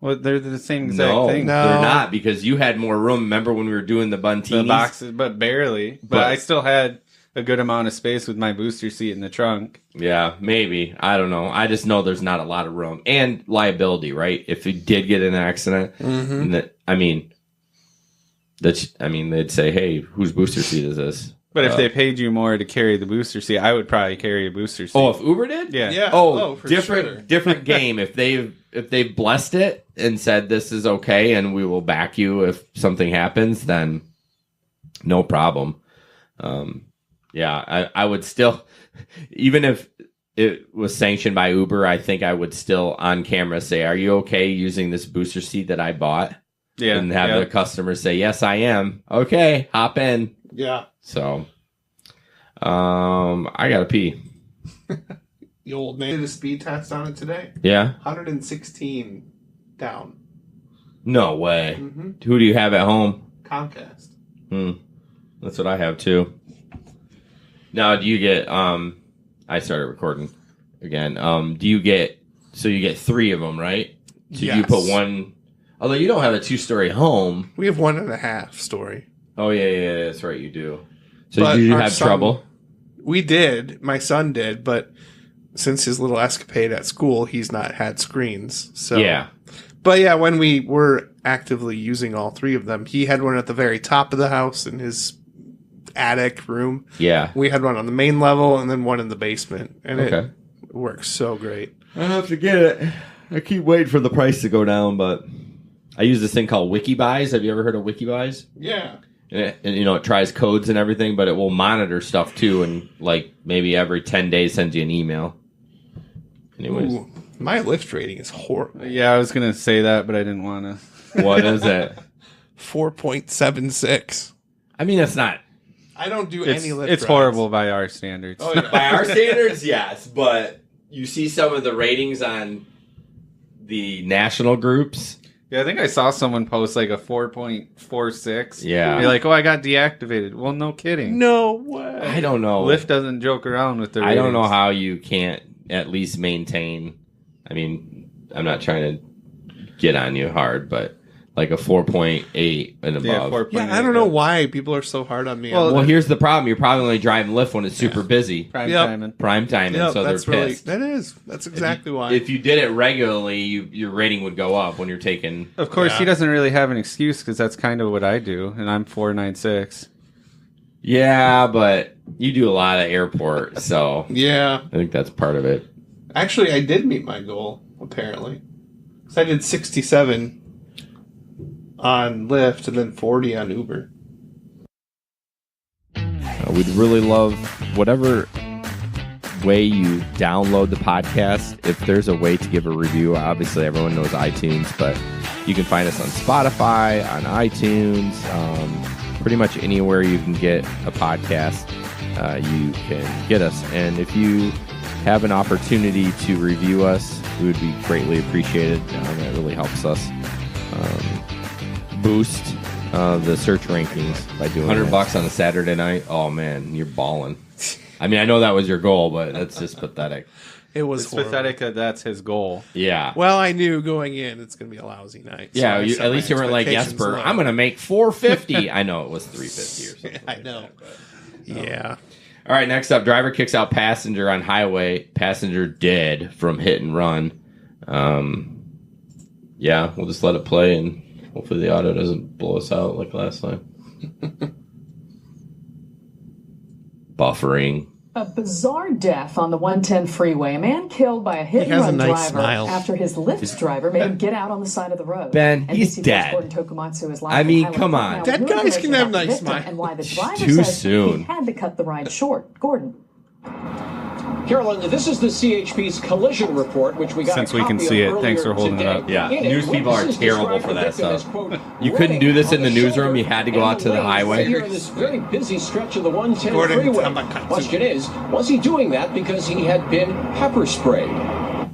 Well, they're the same exact thing. No, they're not, because you had more room. Remember when we were doing the Buntinis? The boxes, but barely. But I still had a good amount of space with my booster seat in the trunk. Yeah, maybe. I don't know. I just know there's not a lot of room. And liability, right? If you did get in an accident, they'd say, hey, whose booster seat is this? But if they paid you more to carry the booster seat, I would probably carry a booster seat. Oh, if Uber did? Yeah. Different game. If they've blessed it and said this is okay and we will back you if something happens, then no problem. I would still, even if it was sanctioned by Uber, I think I would still on camera say, are you okay using this booster seat that I bought? Yeah. And have the customer say, yes, I am. Okay, hop in. Yeah. So, I gotta pee. The old man did a speed test on it today. Yeah. 116 down. No way. Mm-hmm. Who do you have at home? Comcast. That's what I have too. Now, do you get? I started recording again. Do you get? So you get 3 of them, right? So Yes. you put one. Although you don't have a 2-story home. We have 1.5 story. Oh yeah, that's right. You do. So But did you our have son- trouble? We did. My son did, but since his little escapade at school, he's not had screens. So Yeah. But yeah, when we were actively using all 3 of them, he had one at the very top of the house in his attic room. Yeah. We had one on the main level and then one in the basement. And Okay. it works so great. I have to get it. I keep waiting for the price to go down, but I use this thing called WikiBuys. Have you ever heard of WikiBuys? Yeah. And it tries codes and everything, but it will monitor stuff too, and like maybe every 10 days sends you an email. Anyways. Ooh, my Lyft rating is horrible. Yeah, I was going to say that, but I didn't want to. What is it? 4.76. I mean, that's not. I don't do It's, any Lyft it's rides. horrible by our standards. Oh, yeah. By our standards, yes, but you see some of the ratings on the national groups. Yeah, I think I saw someone post like a 4.46. Yeah. You're like, oh, I got deactivated. Well, no kidding. No way. I don't know. Lyft doesn't joke around with their I don't know ratings. how you can't at least maintain. I mean, I'm not trying to get on you hard, but like a 4.8 and above. Yeah, 4.8. Yeah, I don't know why people are so hard on me. Well, here's the problem. You're probably only driving Lyft when it's super busy. Prime Yep. timing. Prime timing, yeah, so they're that's really pissed. that is. That's exactly why. If you did it regularly, your rating would go up when you're taking. Of course, Yeah. he doesn't really have an excuse because that's kind of what I do, and I'm 496. Yeah, but you do a lot of airport, so Yeah. I think that's part of it. Actually, I did meet my goal, apparently. So I did 67 on Lyft and then 40 on Uber. We'd really love whatever way you download the podcast. If there's a way to give a review, obviously everyone knows iTunes, but you can find us on Spotify, on iTunes, pretty much anywhere you can get a podcast, you can get us. And if you have an opportunity to review us, it would be greatly appreciated. That really helps us boost the search rankings by doing $100 on a Saturday night. Oh man, you're balling. I mean, I know that was your goal, but that's just pathetic. It was It's pathetic that that's his goal. Yeah. Well, I knew going in it's going to be a lousy night. So Yeah, I set at my least you weren't like, expectations Jesper, low. I'm going to make $450. I know it was $350 or something. I know. Yeah. All right, next up, driver kicks out passenger on highway. Passenger dead from hit and run. Yeah, we'll just let it play, and hopefully the auto doesn't blow us out like last time. Buffering. A bizarre death on the 110 freeway. A man killed by a hit-and-run driver after his Lyft driver made him get out on the side of the road. Ben, he's NBC dead. Gordon Tokumatsu is live I in mean, Highland come Park on. now Dead with guys information can have about the nice victim smiles. and why the driver Too says soon. he had to cut the ride short. Gordon. Carolyn, this is the CHP's collision report, which we got Since a we can copy see of it, thanks earlier for holding it today. up. Yeah, In it, news people are witnesses terrible describe for the that victim as, stuff. quote, You couldn't running do this on in the newsroom. shoulder You had to go out to the and lanes highway. Here in this very busy stretch of the 110 Gordon freeway. Tokumatsu. Question is, was he doing that because he had been pepper sprayed?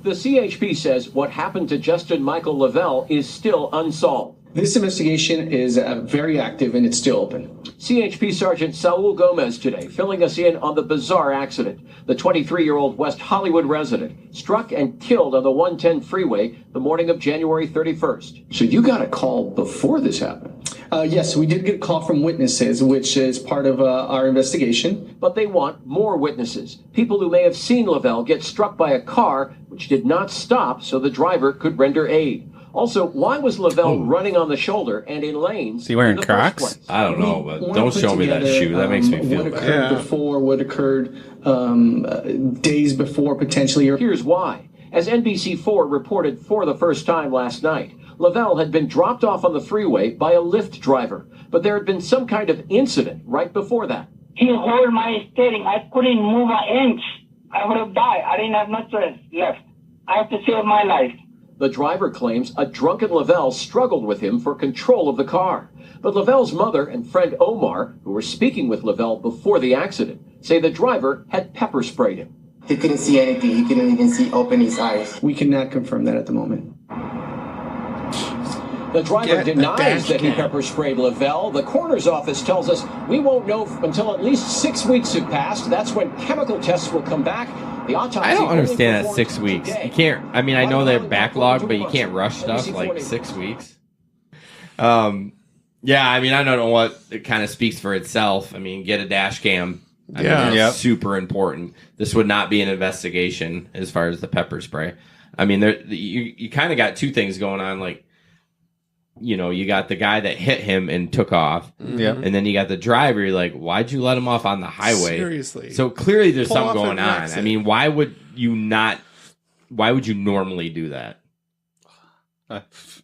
The CHP says what happened to Justin Michael Lavelle is still unsolved. This investigation is very active and it's still open. CHP Sergeant Saul Gomez today filling us in on the bizarre accident. The 23-year-old West Hollywood resident struck and killed on the 110 freeway the morning of January 31st. So you got a call before this happened? Yes, we did get a call from witnesses, which is part of our investigation. But they want more witnesses. People who may have seen Lavelle get struck by a car which did not stop so the driver could render aid. Also, why was Lavelle running on the shoulder and in lanes? Is he wearing in the first Crocs? place? I don't know, but wanna don't put show me that together, shoe. That makes me feel what bad. occurred before, what occurred days before, potentially. Here's why. As NBC4 reported for the first time last night, Lavelle had been dropped off on the freeway by a Lyft driver, but there had been some kind of incident right before that. He held my steering. I couldn't move an inch. I would have died. I didn't have no choice left. I have to save my life. The driver claims a drunken Lavelle struggled with him for control of the car. But Lavelle's mother and friend Omar, who were speaking with Lavelle before the accident, say the driver had pepper sprayed him. He couldn't see anything. He couldn't even open his eyes. We cannot confirm that at the moment. The driver denies that he pepper sprayed Lavelle. The coroner's office tells us we won't know until at least 6 weeks have passed. That's when chemical tests will come back. The autopsy I don't understand that 6 weeks. You can't. I mean, I know they're backlogged, but you can't rush stuff like 6 weeks. Yeah, I mean, I don't know what it kind of speaks for itself. I mean, get a dash cam. I mean, that's super important. This would not be an investigation as far as the pepper spray. I mean, you kind of got two things going on. Like, you know, you got the guy that hit him and took off. Yeah. And then you got the driver. You're like, why'd you let him off on the highway? Seriously. So clearly there's something going on. I mean, why would you normally do that?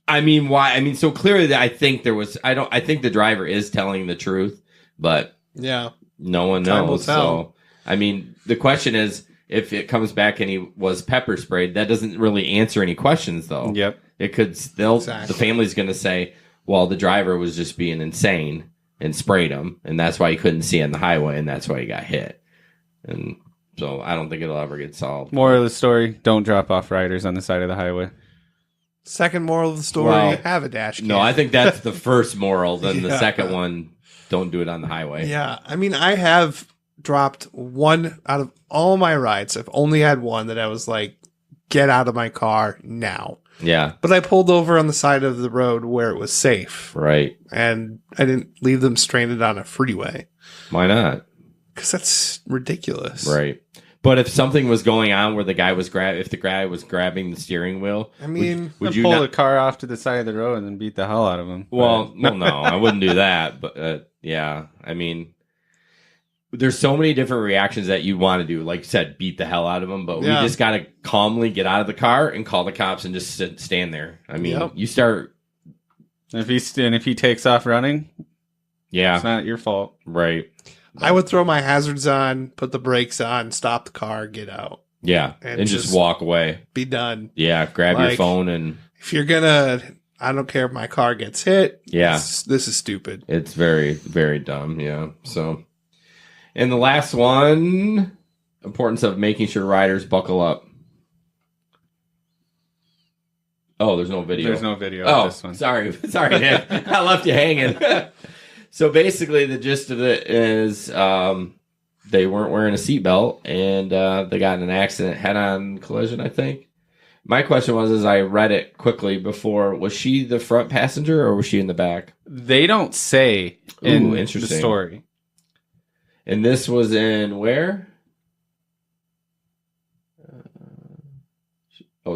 I mean, why? I mean, so clearly I think I think the driver is telling the truth, but yeah, no one knows. So, I mean, the question is, if it comes back and he was pepper sprayed, that doesn't really answer any questions, though. Yep. It could still, the family's going to say, well, the driver was just being insane and sprayed him, and that's why he couldn't see on the highway, and that's why he got hit. And so I don't think it'll ever get solved. Moral of the story, don't drop off riders on the side of the highway. Second moral of the story, have a dash cam. No, I think that's the first moral. Then the second one, don't do it on the highway. Yeah. I mean, I have dropped one out of all my rides. I've only had one that I was like, get out of my car now. Yeah. But I pulled over on the side of the road where it was safe. Right. And I didn't leave them stranded on a freeway. Why not? Because that's ridiculous. Right. But if something was going on where the guy was if the guy was grabbing the steering wheel, I mean, would you pull the car off to the side of the road and then beat the hell out of him? Well, no, I wouldn't do that. But yeah, I mean, there's so many different reactions that you want to do. Like you said, beat the hell out of him. But we just got to calmly get out of the car and call the cops and just stand there. I mean, you start. If he takes off running, yeah, it's not your fault, right? I would throw my hazards on, put the brakes on, stop the car, get out. Yeah, and just walk away. Be done. Yeah, grab your phone and... If you're gonna... I don't care if my car gets hit. Yeah. This is stupid. It's very, very dumb, yeah. So, and the last one, importance of making sure riders buckle up. Oh, there's no video. There's no video of this one. Sorry, Nick. I left you hanging. So basically, the gist of it is they weren't wearing a seatbelt, and they got in an accident, head-on collision, I think. My question was, as I read it quickly before, was she the front passenger, or was she in the back? They don't say in the story. And this was in where?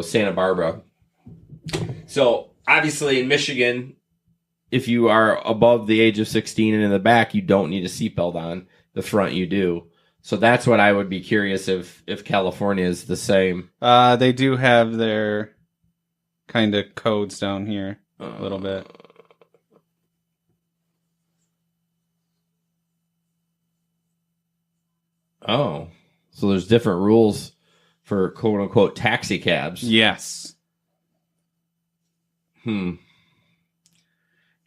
Santa Barbara. So, obviously, in Michigan... If you are above the age of 16 and in the back, you don't need a seatbelt on. The front, you do. So that's what I would be curious if California is the same. They do have their kind of codes down here a little bit. Oh. So there's different rules for quote-unquote taxi cabs. Yes.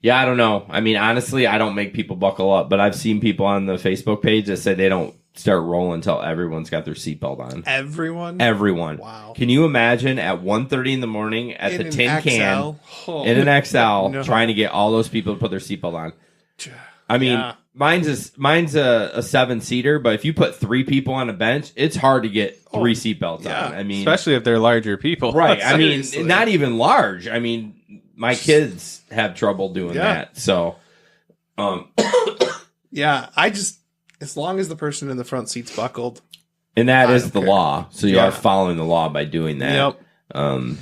Yeah, I don't know. I mean, honestly, I don't make people buckle up, but I've seen people on the Facebook page that say they don't start rolling until everyone's got their seatbelt on. Everyone? Wow. Can you imagine at 1:30 in the morning at the tin can in an XL trying to get all those people to put their seatbelt on? I mean, mine's a 7-seater, but if you put 3 people on a bench, it's hard to get 3 seatbelts on. I mean, especially if they're larger people. Right. I mean, not even large. I mean, my kids have trouble doing that. So, yeah, as long as the person in the front seat's buckled. And that is the law. So you are following the law by doing that. Yep.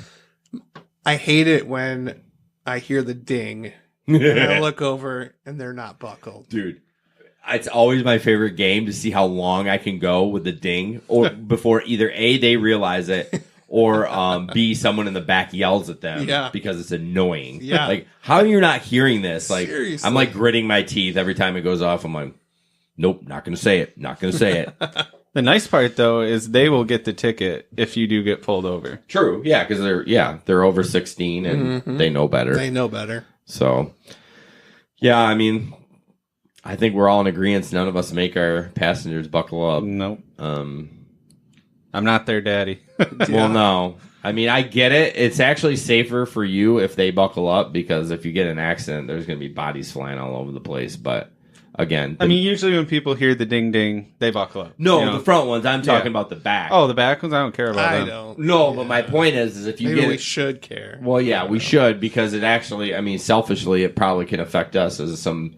I hate it when I hear the ding and I look over and they're not buckled. Dude, it's always my favorite game to see how long I can go with the ding or before either A, they realize it, or B, someone in the back yells at them because it's annoying. Yeah. Like, how are you not hearing this? Like, seriously. I'm like gritting my teeth every time it goes off. I'm like, nope, not going to say it. Not going to say it. The nice part, though, is they will get the ticket if you do get pulled over. True. Yeah, because they're over 16 and they know better. They know better. So, Yeah, I mean, I think we're all in agreement. None of us make our passengers buckle up. Nope. I'm not their daddy. Well, no. I mean, I get it. It's actually safer for you if they buckle up because if you get in an accident, there's going to be bodies flying all over the place. But again, I mean, usually when people hear the ding ding, they buckle up. No, the front ones. I'm talking about the back. Oh, the back ones. I don't care about them. I don't. No, but my point is if you Maybe get we it, should care. well, yeah, we should because it actually. I mean, selfishly, it probably can affect us as some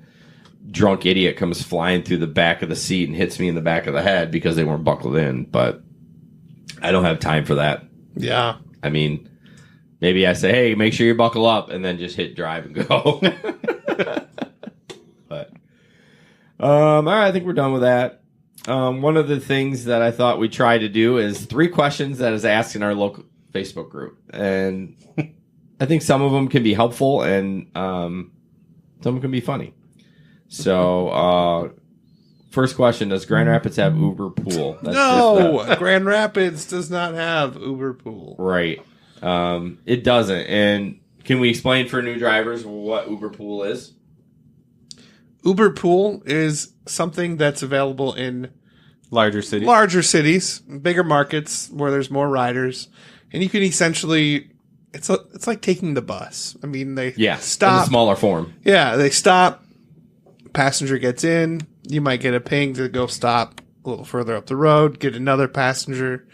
drunk idiot comes flying through the back of the seat and hits me in the back of the head because they weren't buckled in. But I don't have time for that. Yeah. I mean, maybe I say, hey, make sure you buckle up and then just hit drive and go. But, all right, I think we're done with that. One of the things that I thought we'd try to do is 3 questions that is asked in our local Facebook group. And I think some of them can be helpful and some of them can be funny. So, first question, does Grand Rapids have UberPool? No, Grand Rapids does not have UberPool. Right. It doesn't. And can we explain for new drivers what UberPool is? UberPool is something that's available in larger cities, bigger markets where there's more riders. And you can essentially, it's like taking the bus. I mean, they stop. In a smaller form. Yeah, they stop. Passenger gets in. You might get a ping to go stop a little further up the road, get another passenger,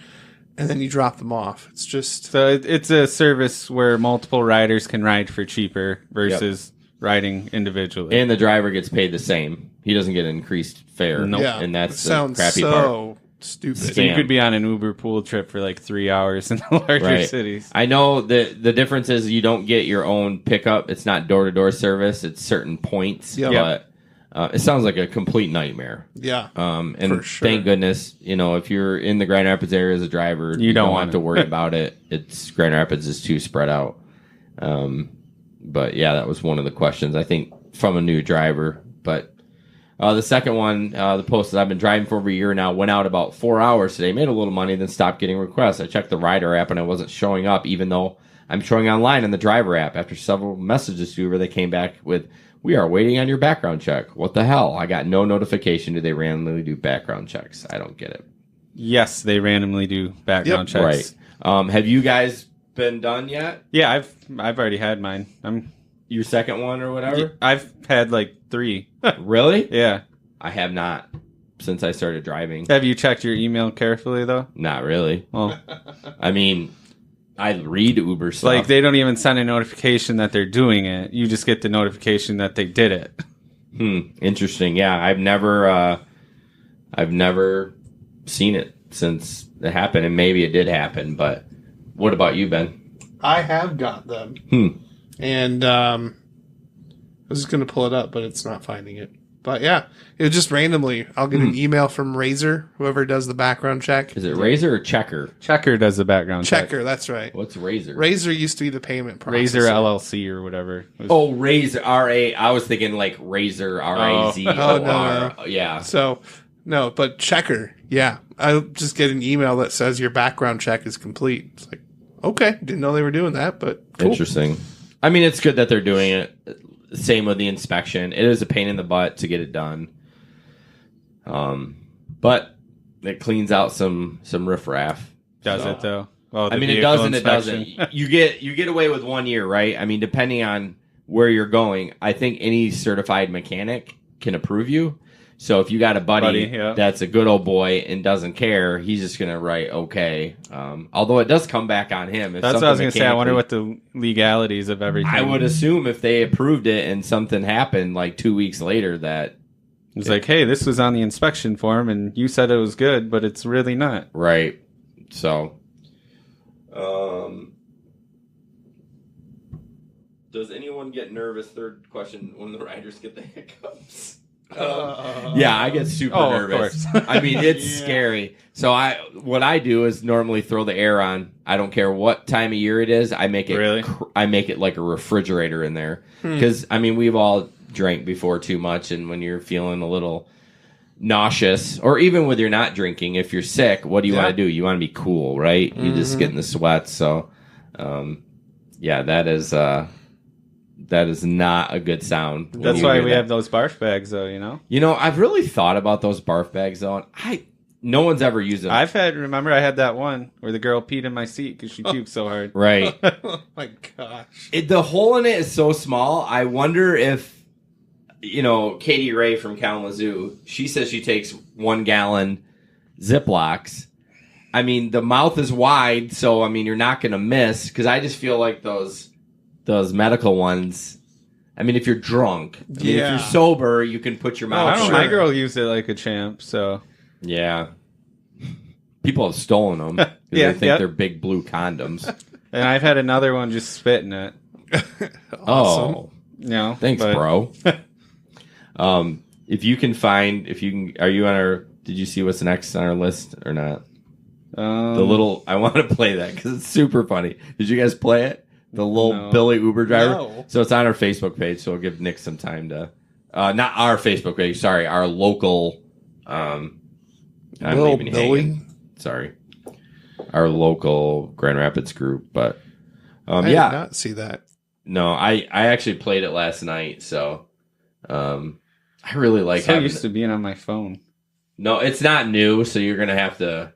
and then you drop them off. It's just... So it's a service where multiple riders can ride for cheaper versus riding individually. And the driver gets paid the same. He doesn't get an increased fare. Nope. Yeah, and that's the sounds crappy so part. Stupid. So you could be on an UberPool trip for like 3 hours in the larger cities. I know that the difference is you don't get your own pickup. It's not door-to-door service. It's certain points. But it sounds like a complete nightmare. Yeah. And for sure. Thank goodness, if you're in the Grand Rapids area as a driver, you don't have to worry about it. It's Grand Rapids is too spread out. But yeah, that was one of the questions, I think, from a new driver. But the second one, the post is, I've been driving for over a year now, went out about 4 hours today, made a little money, then stopped getting requests. I checked the rider app and I wasn't showing up, even though I'm showing online in the driver app. After several messages to Uber, they came back with, we are waiting on your background check. What the hell? I got no notification. Do they randomly do background checks? I don't get it. Yes, they randomly do background checks. Right. Have you guys been done yet? Yeah, I've already had mine. Your second one or whatever? I've had like 3. Really? Yeah. I have not since I started driving. Have you checked your email carefully though? Not really. Well, I mean, I read Uber stuff. Like they don't even send a notification that they're doing it. You just get the notification that they did it. Interesting. Yeah, I've never seen it since it happened, and maybe it did happen. But what about you, Ben? I have got them, and I was just going to pull it up, but it's not finding it. But yeah, it was just randomly. I'll get an email from Razor, whoever does the background check. Is it Razor or Checker? Checker does the background check. Checker, that's right. What's Razor? Razor used to be the payment processor. Razor LLC or whatever. Oh, Razor, R-A. I was thinking like Razor, R-A-Z-O-R. No. Yeah. So, no, but Checker, yeah. I just get an email that says your background check is complete. It's like, okay, didn't know they were doing that, but cool. Interesting. I mean, it's good that they're doing it. Same with the inspection. It is a pain in the butt to get it done. But it cleans out some riffraff. Does it though? Well, I mean, it doesn't. Inspection. It doesn't. You get away with 1 year, right? I mean, depending on where you're going, I think any certified mechanic can approve you. So if you got a buddy that's a good old boy and doesn't care, he's just going to write okay. Although it does come back on him. That's what I was going to say. I wonder what the legalities of everything. I would assume if they approved it and something happened like 2 weeks later that... It's like, hey, this was on the inspection form and you said it was good, but it's really not. Right. So... does anyone get nervous? Third question, when the riders get the hiccups. Yeah, I get super nervous. I mean, it's scary. So what I do is normally throw the air on. I don't care what time of year it is. I make it I make it like a refrigerator in there because I mean we've all drank before too much, and when you're feeling a little nauseous, or even when you're not drinking, if you're sick, what do you want to do? You want to be cool, right? You just get in the sweats. So, yeah, that is That is not a good sound. That's why we have those barf bags, though. You know, I've really thought about those barf bags, though. No one's ever used them. Remember I had that one where the girl peed in my seat because she puked so hard. Right. Oh my gosh. The hole in it is so small. I wonder if, Katie Ray from Kalamazoo, she says she takes 1 gallon Ziplocs. I mean, the mouth is wide, so, you're not going to miss. Because I just feel like those medical ones, if you're drunk. If you're sober, you can put your mouth. I don't know. My girl used it like a champ, so. Yeah. People have stolen them. They think they're big blue condoms. And I've had another one just spit in it. Awesome. Oh. Thanks, bro. If you can, are you on did you see what's next on our list or not? I want to play that because it's super funny. Did you guys play it? The little Billy Uber driver? No. So it's on our Facebook page, so we'll give Nick some time to, not our Facebook page, sorry, our local, Little Billy? Sorry. Our local Grand Rapids group, but I did not see that. No, I actually played it last night, so I really like it. Used to being on my phone. No, it's not new, so you're gonna have to.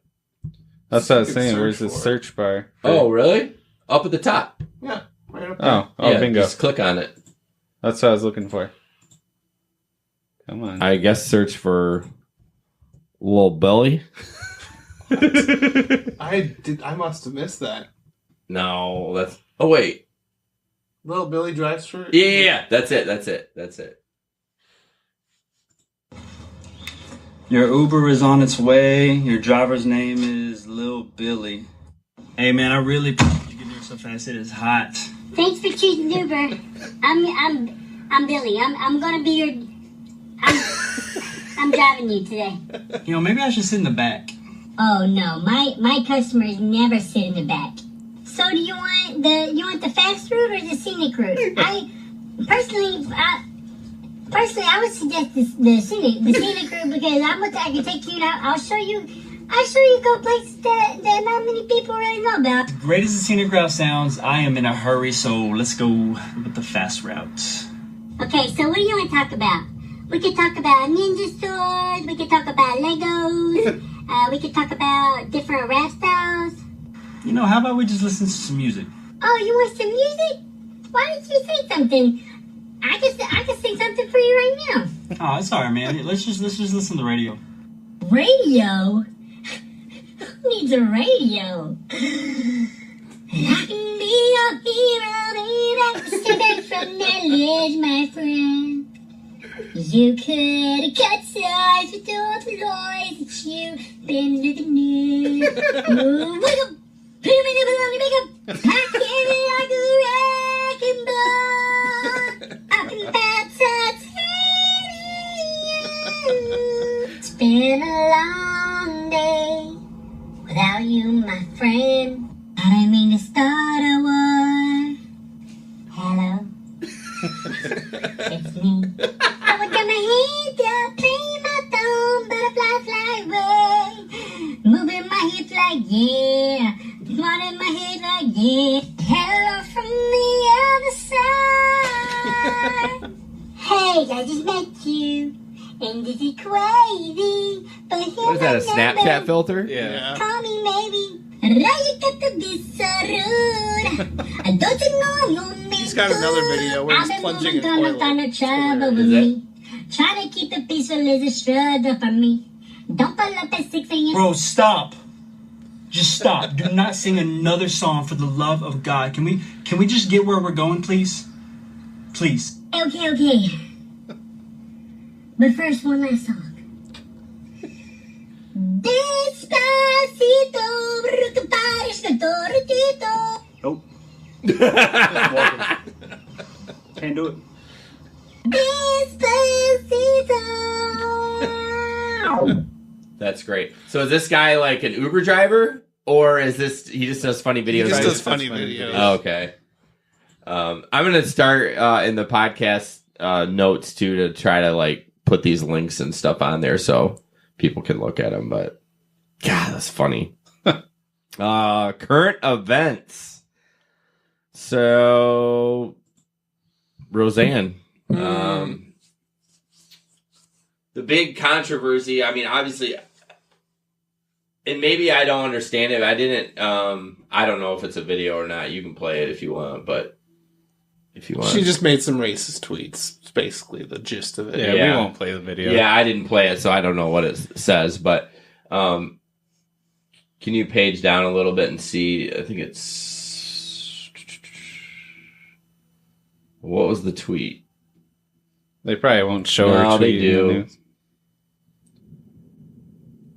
That's what I was saying. Where's the search bar? Oh, really? Up at the top. Yeah, right up there. Oh, bingo. Just click on it. That's what I was looking for. Come on. I guess search for Little Billy. I must have missed that. No, that's. Oh wait. Little Billy drives for. Yeah. That's it. Your Uber is on its way. Your driver's name is Lil Billy. Hey man, I really appreciate you getting here so fast. It is hot. Thanks for choosing Uber. I'm Billy. I'm gonna be your. I'm driving you today. Maybe I should sit in the back. Oh no, my customers never sit in the back. So do you want the fast route or the scenic route? I personally I would suggest the scenic route because I can take you out. I'll show you go places that not many people really know about. Great as the scenic route sounds, I am in a hurry, so let's go with the fast route. Okay, so what do you want to talk about? We could talk about ninja stores. We could talk about Legos. We could talk about different rap styles. How about we just listen to some music? Oh, you want some music? Why don't you say something? I can sing something for you right now. Oh, it's alright, man. Let's just listen to the radio. Radio? Who needs a radio? I can be your hero, baby. Step back from that ledge, my friend. You could cut ties with all the lies that you've been living in. Ooh, wake up! Put him in the baloney makeup! I can't like a wrecking ball. Up in bad titanium. It's been a long day without you, my friend. I didn't mean to start a war. Hello? It's me. I would get my hands up, play my thumb, butterfly fly away. Moving my hips like yeah, nodding my head like yeah. Hello from the other side. Hey, I just met you, and this is crazy. But what is that, a Snapchat filter? Yeah. Call me maybe. He's got another video where he's plunging in toilet. Is it? Try to keep the peaceful as a struggle for me. Don't pull up at 6 a.m. Bro, stop. Just stop. Do not sing another song for the love of God. Can we just get where we're going, please? Please. Okay. But first, one last song. Despacito, porque parezca tortito. Nope. Can't do it. Despacito. That's great. So is this guy like an Uber driver, or is this he just does funny videos? He just does funny videos. Oh, okay. I'm gonna start in the podcast notes too to try to like put these links and stuff on there so people can look at them. But God, that's funny. Current events. So Roseanne. The big controversy, I mean, obviously, and maybe I don't understand it. I didn't, I don't know if it's a video or not. You can play it if you want, but if you want. She just made some racist tweets. It's basically the gist of it. Yeah, we won't play the video. Yeah, I didn't play it, so I don't know what it says, but can you page down a little bit and see? I think it's... What was the tweet? They probably won't show her tweet. They do.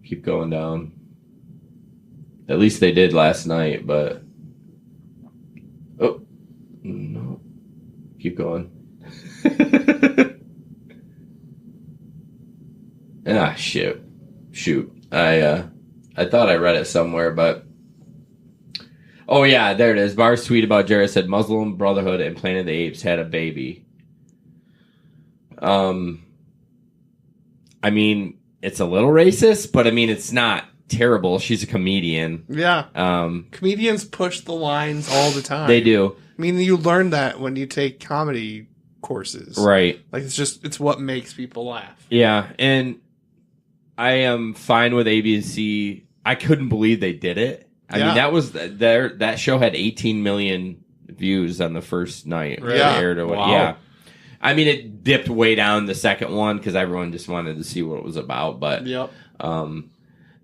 Keep going down. At least they did last night, but... Oh. No. Keep going. Shit. Shoot. I thought I read it somewhere, but... Oh, yeah, there it is. Barr's tweet about Jared said Muslim Brotherhood and Planet of the Apes had a baby. I mean, it's a little racist, but I mean, it's not terrible. She's a comedian. Yeah. Comedians push the lines all the time. They do. I mean, you learn that when you take comedy courses. Right. Like, it's what makes people laugh. Yeah, and I am fine with ABC. I couldn't believe they did it. I mean, that show had 18 million views on the first night. Really? Yeah. Aired or Wow. Yeah. I mean, it dipped way down the second one because everyone just wanted to see what it was about. But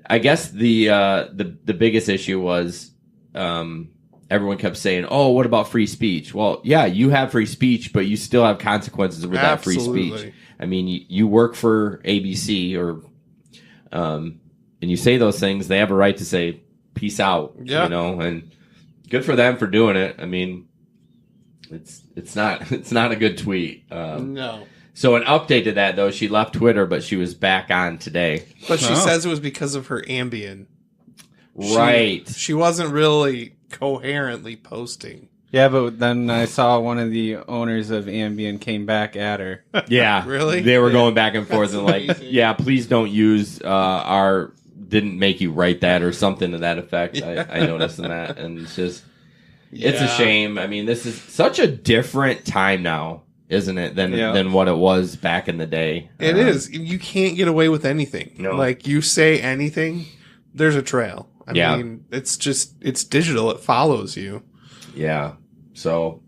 I guess the biggest issue was everyone kept saying, "Oh, what about free speech?" Well, yeah, you have free speech, but you still have consequences with that free speech. I mean, you work for ABC and you say those things. They have a right to say peace out. Yeah. You know, and good for them for doing it. I mean, it's not a good tweet. No. So an update to that, though, she left Twitter, but she was back on today. But she says it was because of her Ambien. Right. She wasn't really coherently posting. Yeah, but then I saw one of the owners of Ambien came back at her. Yeah. Really? They were going back and forth and like, yeah, please don't use didn't make you write that or something to that effect. I noticed in that. And it's just, it's a shame. I mean, this is such a different time now, isn't it, than what it was back in the day. It is. You can't get away with anything. No. Like, you say anything, there's a trail. I mean, it's digital. It follows you. Yeah. So,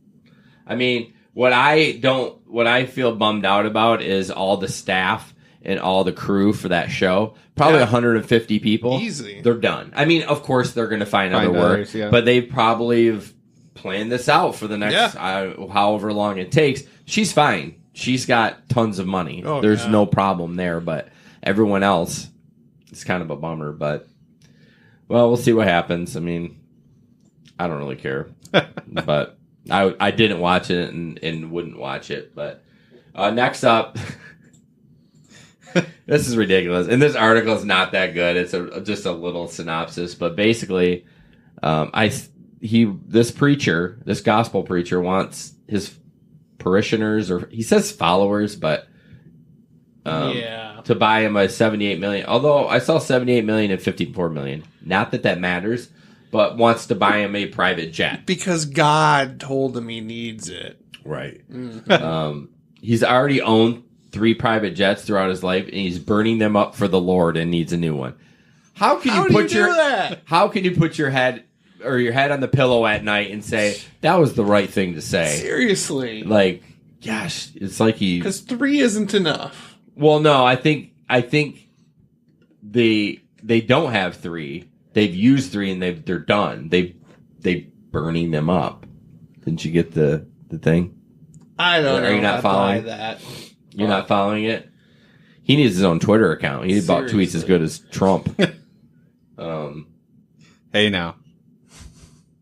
I mean, what I feel bummed out about is all the staff and all the crew for that show. Probably 150 people. Easy. They're done. I mean, of course, they're going to find other work, but they probably have planned this out for the next however long it takes. She's fine. She's got tons of money. There's no problem there, but everyone else, it's kind of a bummer. But, well, we'll see what happens. I mean, I don't really care. But I didn't watch it and wouldn't watch it. But next up... This is ridiculous. And this article is not that good. It's just a little synopsis. But basically, this gospel preacher wants his parishioners, or he says followers, but to buy him a $78 million. Although I saw $78 million and $54 million. Not that matters, but wants to buy him a private jet. Because God told him he needs it. Right. He's already owned 3 private jets throughout his life, and he's burning them up for the Lord and needs a new one. How can you put your head on the pillow at night and say that was the right thing to say? Seriously. Like, gosh, it's like because 3 isn't enough. Well, no, I think they don't have 3. They've used 3 and they're done. They burning them up. Didn't you get the thing? I don't know. Are you not following that? You're not following it? He needs his own Twitter account. He about tweets as good as Trump. Hey, now.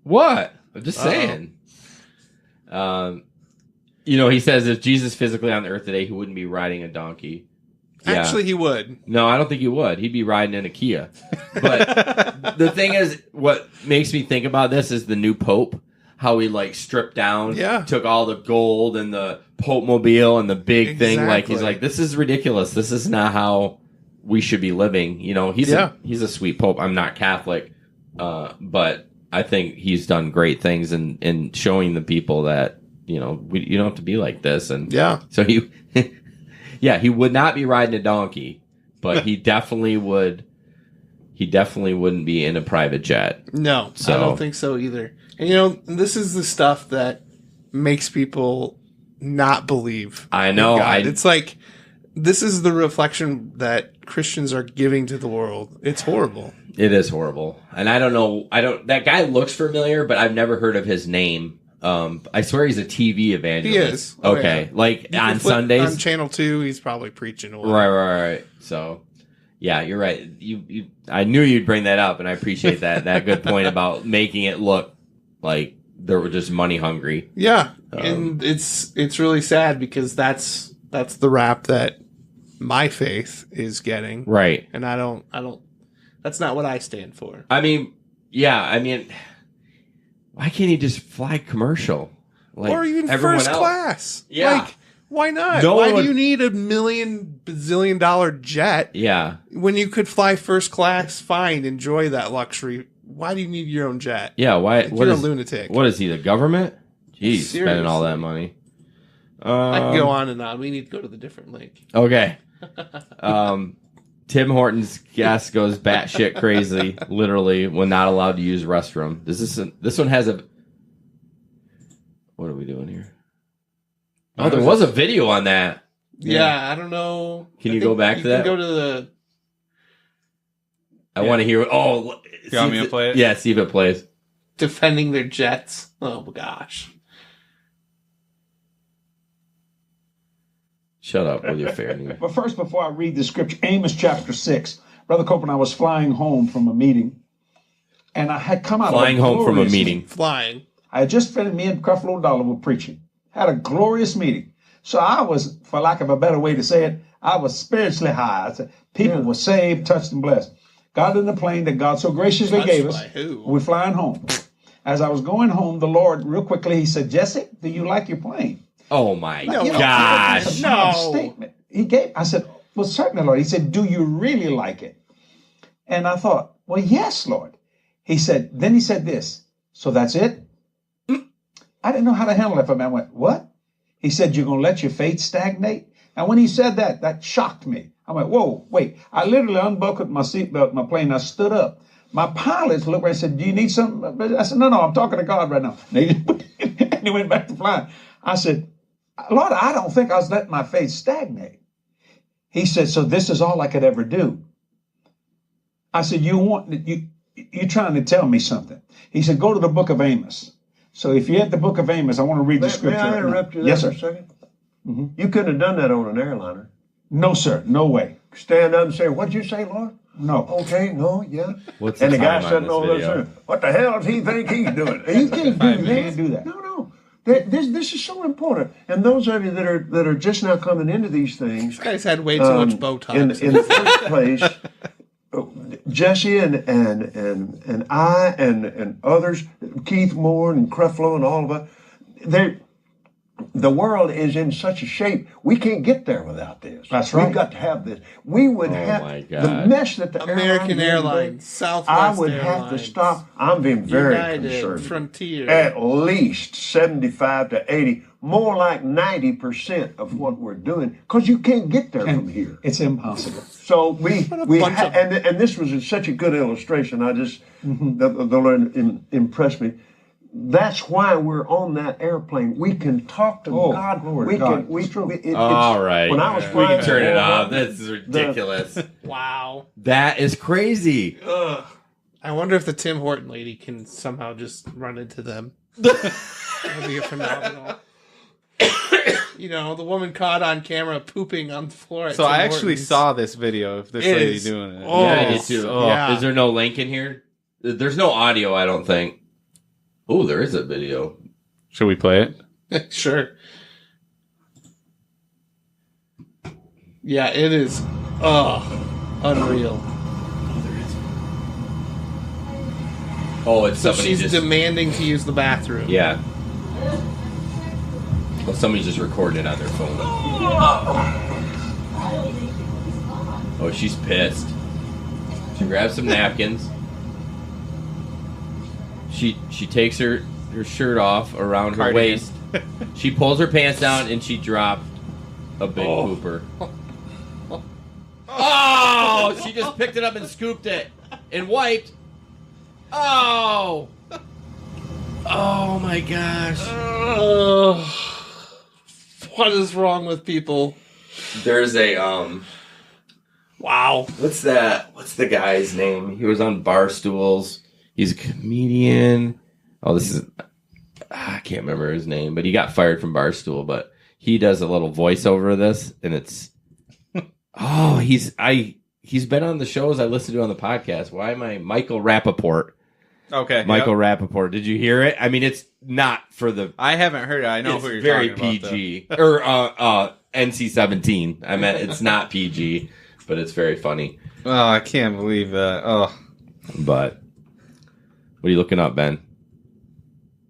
What? I'm just saying. He says if Jesus physically on the earth today, he wouldn't be riding a donkey. Yeah. Actually, he would. No, I don't think he would. He'd be riding in a Kia. But the thing is, what makes me think about this is the new Pope. How he stripped down, took all the gold and the Pope mobile and the big thing. Like he's like, this is ridiculous. This is not how we should be living. He's a sweet Pope. I'm not Catholic, but I think he's done great things in showing the people that you don't have to be like this. And yeah, so he would not be riding a donkey, but he definitely would. He definitely wouldn't be in a private jet. No, I don't think so either. And this is the stuff that makes people not believe. I know. It's like this is the reflection that Christians are giving to the world. It's horrible. It is horrible. And I don't know. That guy looks familiar, but I've never heard of his name. I swear he's a TV evangelist. He is. Okay. Yeah. Like on Sundays. On Channel 2, he's probably preaching. Right. So, yeah, you're right. I knew you'd bring that up, and I appreciate that good point about making it look like they were just money hungry. Yeah. And it's really sad because that's the rap that my faith is getting. Right. And I don't that's not what I stand for. I mean, why can't he just fly commercial? Like or even first class. Yeah. Like, why not? Why do you need a bazillion-dollar jet? Yeah. When you could fly first class, fine, enjoy that luxury. Why do you need your own jet? Yeah, why? You're a lunatic. What is he, the government? Jeez, spending all that money. I can go on and on. We need to go to the different link. Okay. Tim Hortons guest goes batshit crazy, literally, when not allowed to use restroom. This one has a... What are we doing here? Oh, there was a video on that. Yeah, I don't know. Can you go back to that? You can go to the... I want to hear... Oh, you want me to play it? Yeah, see if it plays. Defending their jets. Oh, gosh. Shut up with your fair news. But first, before I read the scripture, Amos chapter 6. Brother Copeland, I was flying home from a meeting, and I had come out Flying home from a meeting. Flying. I had just finished, me and Creflo Dollar were preaching. Had a glorious meeting. So I was, for lack of a better way to say it, I was spiritually high. I said, people were saved, touched, and blessed. Got in the plane that God so graciously gave us. We're flying home. As I was going home, the Lord, real quickly, he said, Jesse, do you like your plane? Oh, my gosh. Statement. I said, well, certainly, Lord. He said, do you really like it? And I thought, well, yes, Lord. He said this. So that's it? I didn't know how to handle it for a minute. I went, what? He said, you're going to let your faith stagnate? And when he said that, that shocked me. I went, whoa, wait. I literally unbuckled my seatbelt, my plane. I stood up. My pilots looked right and said, do you need something? I said, no, I'm talking to God right now. And he went back to flying. I said, Lord, I don't think I was letting my faith stagnate. He said, so this is all I could ever do. I said, you're trying to tell me something. He said, go to the book of Amos. So if you're at the book of Amos, I want to read the scripture. May I interrupt you there for a second? Mm-hmm. You couldn't have done that on an airliner. No, sir. No way. Stand up and say, what'd you say, Lord? No. Okay, no, yeah. What's and the guy time sitting on over this there saying, what the hell does he think he's doing? You can't do that. No. This is so important. And those of you that are just now coming into these things. These guys had way too much Botox. In the first place, Jesse and I and others, Keith Moore and Creflo and all of us, the world is in such a shape, we can't get there without this. That's right. We've got to have this. We would have the mess that the American Airlines, Southwest I would Airlines, have to stop. I'm being very concerned. Frontier. At least 75 to 80, more like 90% of what we're doing, because you can't get there from here. It's impossible. So and this was such a good illustration. I just the Lord impressed me. That's why we're on that airplane. We can talk to God. We can. All right. When I was we can turn it off. This is ridiculous. Wow. That is crazy. Ugh. I wonder if the Tim Horton lady can somehow just run into them. That would be phenomenal. The woman caught on camera pooping on the floor. So I actually saw this video of this lady doing it. Oh, yeah, I did too. Yeah. Is there no link in here? There's no audio, I don't think. Oh, there is a video. Should we play it? Sure. Yeah, it is. Unreal. Oh, it's so somebody she's demanding to use the bathroom. Yeah. Well, somebody's just recording it on their phone. Oh, she's pissed. She grabs some napkins. She takes her shirt off around her waist. She pulls her pants down and she dropped a big pooper. Oh! She just picked it up and scooped it and wiped. Oh! Oh my gosh. What is wrong with people? There's a wow. What's that? What's the guy's name? He was on Barstools. He's a comedian. Oh, this is I can't remember his name, but he got fired from Barstool, but he does a little voiceover of this and it's he's been on the shows I listened to on the podcast. Why am I Michael Rappaport? Okay. Michael Rappaport. Did you hear it? I mean, it's not for the I haven't heard it. I know it's who you're very talking PG or NC-17. I meant it's not PG, but it's very funny. Oh, I can't believe that. Oh, but what are you looking up, Ben?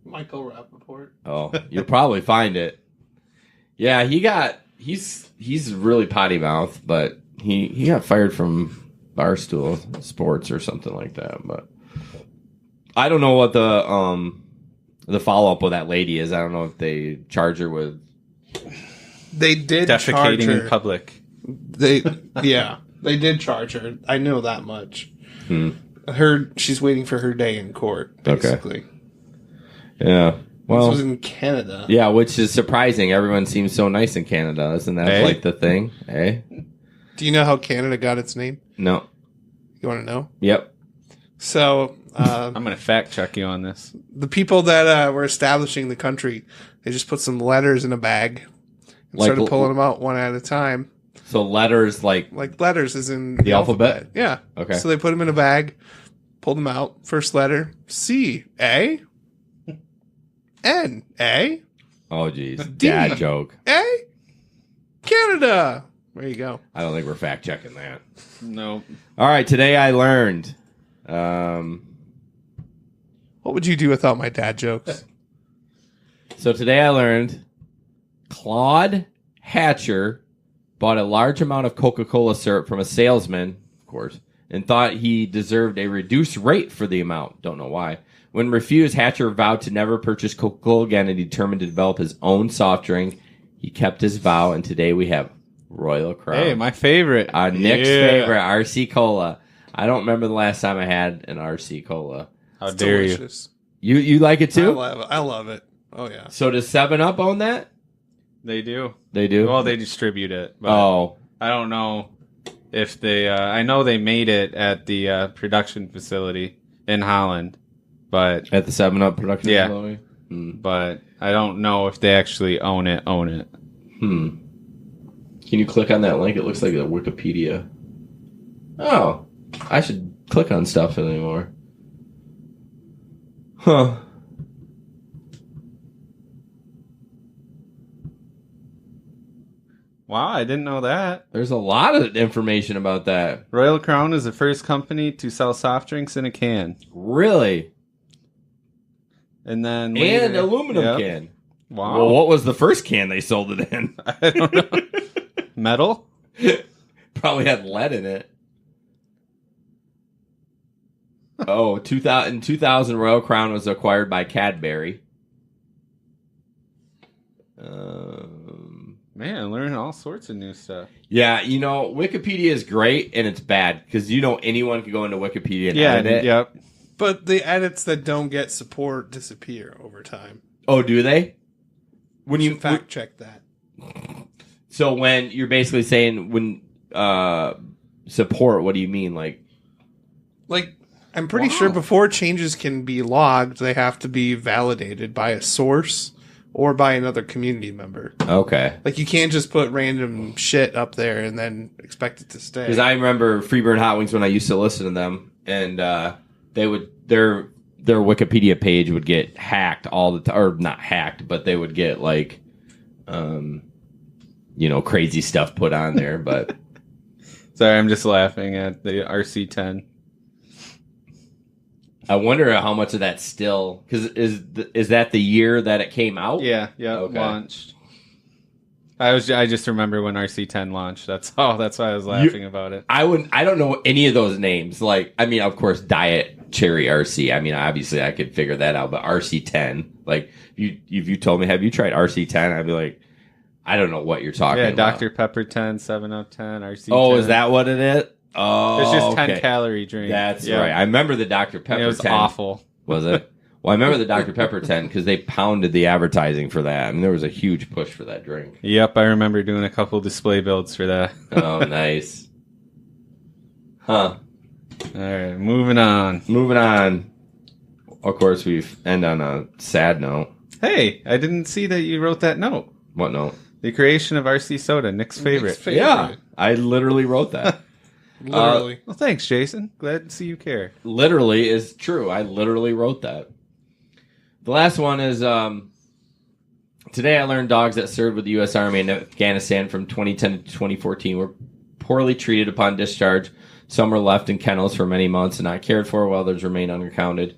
Michael Rappaport. Oh, you'll probably find it. Yeah, he's really potty mouth, but he got fired from Barstool Sports or something like that. But I don't know what the follow up with that lady is. I don't know if they charge her with. They did defecating charge her. in public. They did charge her. I know that much. She's waiting for her day in court, basically. Okay. Yeah. Well, this was in Canada. Yeah, which is surprising. Everyone seems so nice in Canada. Isn't that like the thing? Eh? Do you know how Canada got its name? No. You want to know? Yep. So I'm going to fact check you on this. The people that were establishing the country, they just put some letters in a bag and started pulling them out one at a time. So letters like letters is in the alphabet? Yeah. Okay. So they put them in a bag, pulled them out. First letter, C, A, N, A. Oh, geez. D, Dad joke. A, Canada. There you go. I don't think we're fact checking that. No. All right. Today I learned. What would you do without my dad jokes? So today I learned Claude Hatcher bought a large amount of Coca-Cola syrup from a salesman, of course, and thought he deserved a reduced rate for the amount. Don't know why. When refused, Hatcher vowed to never purchase Coca-Cola again and determined to develop his own soft drink. He kept his vow, and today we have Royal Crown. Hey, my favorite. Nick's favorite, RC Cola. I don't remember the last time I had an RC Cola. How dare delicious. You like it too? I love it. Oh, yeah. So does 7-Up own that? They do. They do? Well, they distribute it. But oh. I don't know if they... I know they made it at the production facility in Holland. But at the 7-Up production facility? But I don't know if they actually own it. Can you click on that link? It looks like a Wikipedia. Oh. I should click on stuff anymore. Huh. Wow, I didn't know that. There's a lot of information about that. Royal Crown is the first company to sell soft drinks in a can. Really? And then and aluminum can. Wow. Well, what was the first can they sold it in? I don't know. Metal? Probably had lead in it. Oh, 2000 Royal Crown was acquired by Cadbury. Man, learning all sorts of new stuff. Yeah, Wikipedia is great and it's bad because anyone can go into Wikipedia and edit it. Yep. But the edits that don't get support disappear over time. Oh, do they? When you fact check that. So when you're basically saying when support, what do you mean? Like I'm pretty sure before changes can be logged, they have to be validated by a source or by another community member. Okay. Like you can't just put random shit up there and then expect it to stay. Because I remember Freeburn Hot Wings when I used to listen to them, and they would their Wikipedia page would get hacked all the time, or not hacked, but they would get crazy stuff put on there. But sorry, I'm just laughing at the RC10. I wonder how much of that still, because is that the year that it came out? Yeah, okay. Launched. I just remember when RC10 launched. That's all. That's why I was laughing about it. I don't know any of those names. Like, I mean, of course, Diet Cherry RC. I mean, obviously, I could figure that out. But RC10, like, if you told me, have you tried RC10? I'd be like, I don't know what you're talking about. Dr. Pepper 10, 7-Up-10, RC10. Oh, is that what it is? Oh, it's just 10 calorie drink. That's right. I remember the Dr. Pepper 10. It was awful. Was it? Well, I remember the Dr. Pepper 10 because they pounded the advertising for that. I mean, there was a huge push for that drink. Yep, I remember doing a couple display builds for that. Oh, nice. Huh. All right, moving on. Moving on. Of course, we end on a sad note. Hey, I didn't see that you wrote that note. What note? The creation of RC Soda, Nick's favorite. Yeah, I literally wrote that. Literally. Well, thanks, Jason. Glad to see you care. Literally is true. I literally wrote that. The last one is, today I learned dogs that served with the U.S. Army in Afghanistan from 2010 to 2014 were poorly treated upon discharge. Some were left in kennels for many months and not cared for, while others remain unaccounted.